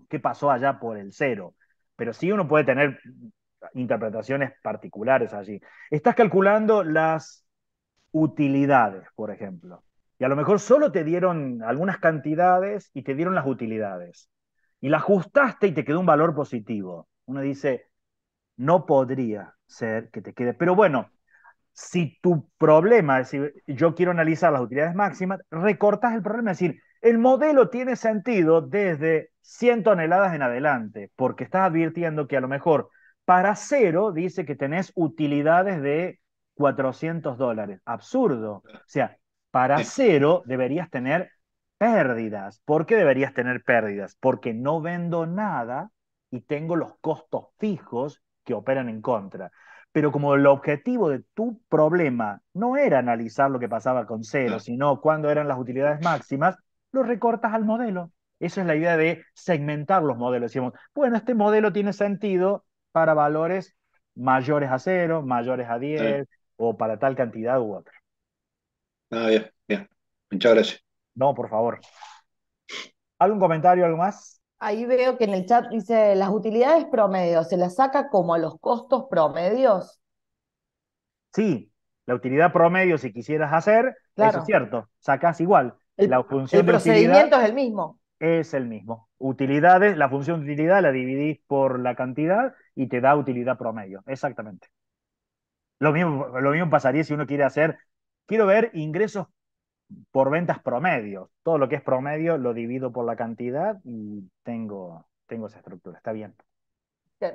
qué pasó allá por el cero. Pero sí uno puede tener interpretaciones particulares allí. Estás calculando las utilidades, por ejemplo. Y a lo mejor solo te dieron algunas cantidades y te dieron las utilidades. Y la ajustaste y te quedó un valor positivo. Uno dice, no podría ser que te quede. Pero bueno, si tu problema es decir, yo quiero analizar las utilidades máximas, recortas el problema. Es decir, el modelo tiene sentido desde 100 toneladas en adelante, porque estás advirtiendo que a lo mejor para cero dice que tenés utilidades de $400. Absurdo. O sea, para cero deberías tener pérdidas. ¿Por qué deberías tener pérdidas? Porque no vendo nada y tengo los costos fijos que operan en contra. Pero como el objetivo de tu problema no era analizar lo que pasaba con cero, sino cuándo eran las utilidades máximas, lo recortas al modelo. Esa es la idea de segmentar los modelos. Decimos, bueno, este modelo tiene sentido para valores mayores a cero, mayores a 10 o para tal cantidad u otra. Bien, bien. Muchas gracias. No, por favor. ¿Algún comentario, algo más? Ahí veo que en el chat dice, las utilidades promedio, ¿se las saca como a los costos promedios? Sí, la utilidad promedio, si quisieras hacer, eso es Claro. cierto, sacás igual. La El función de utilidad procedimiento es el mismo. es el mismo. Utilidades, la función de utilidad la dividís por la cantidad y te da utilidad promedio. Exactamente. Lo mismo pasaría si uno quiere hacer, quiero ver ingresos por ventas promedio. Todo lo que es promedio lo divido por la cantidad y tengo esa estructura. Está bien.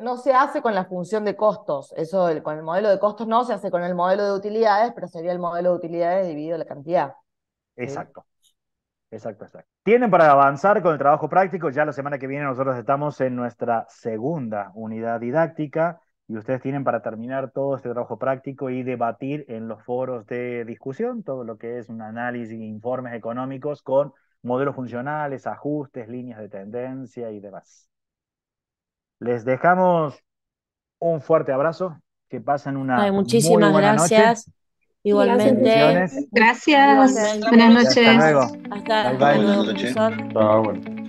No se hace con la función de costos, eso con el modelo de costos no se hace con el modelo de utilidades, pero sería el modelo de utilidades dividido la cantidad. Exacto. Exacto, exacto. Tienen para avanzar con el trabajo práctico. Ya la semana que viene nosotros estamos en nuestra segunda unidad didáctica y ustedes tienen para terminar todo este trabajo práctico y debatir en los foros de discusión todo lo que es un análisis, informes económicos con modelos funcionales, ajustes, líneas de tendencia y demás. Les dejamos un fuerte abrazo. Que pasen una Ay, muy muchísimas buena noche. gracias. Igualmente. Bendiciones. Gracias. Igualmente. Buenas Y hasta noches. luego. Hasta Bye, bye. luego, Buenas noches. profesor. Chao, bueno.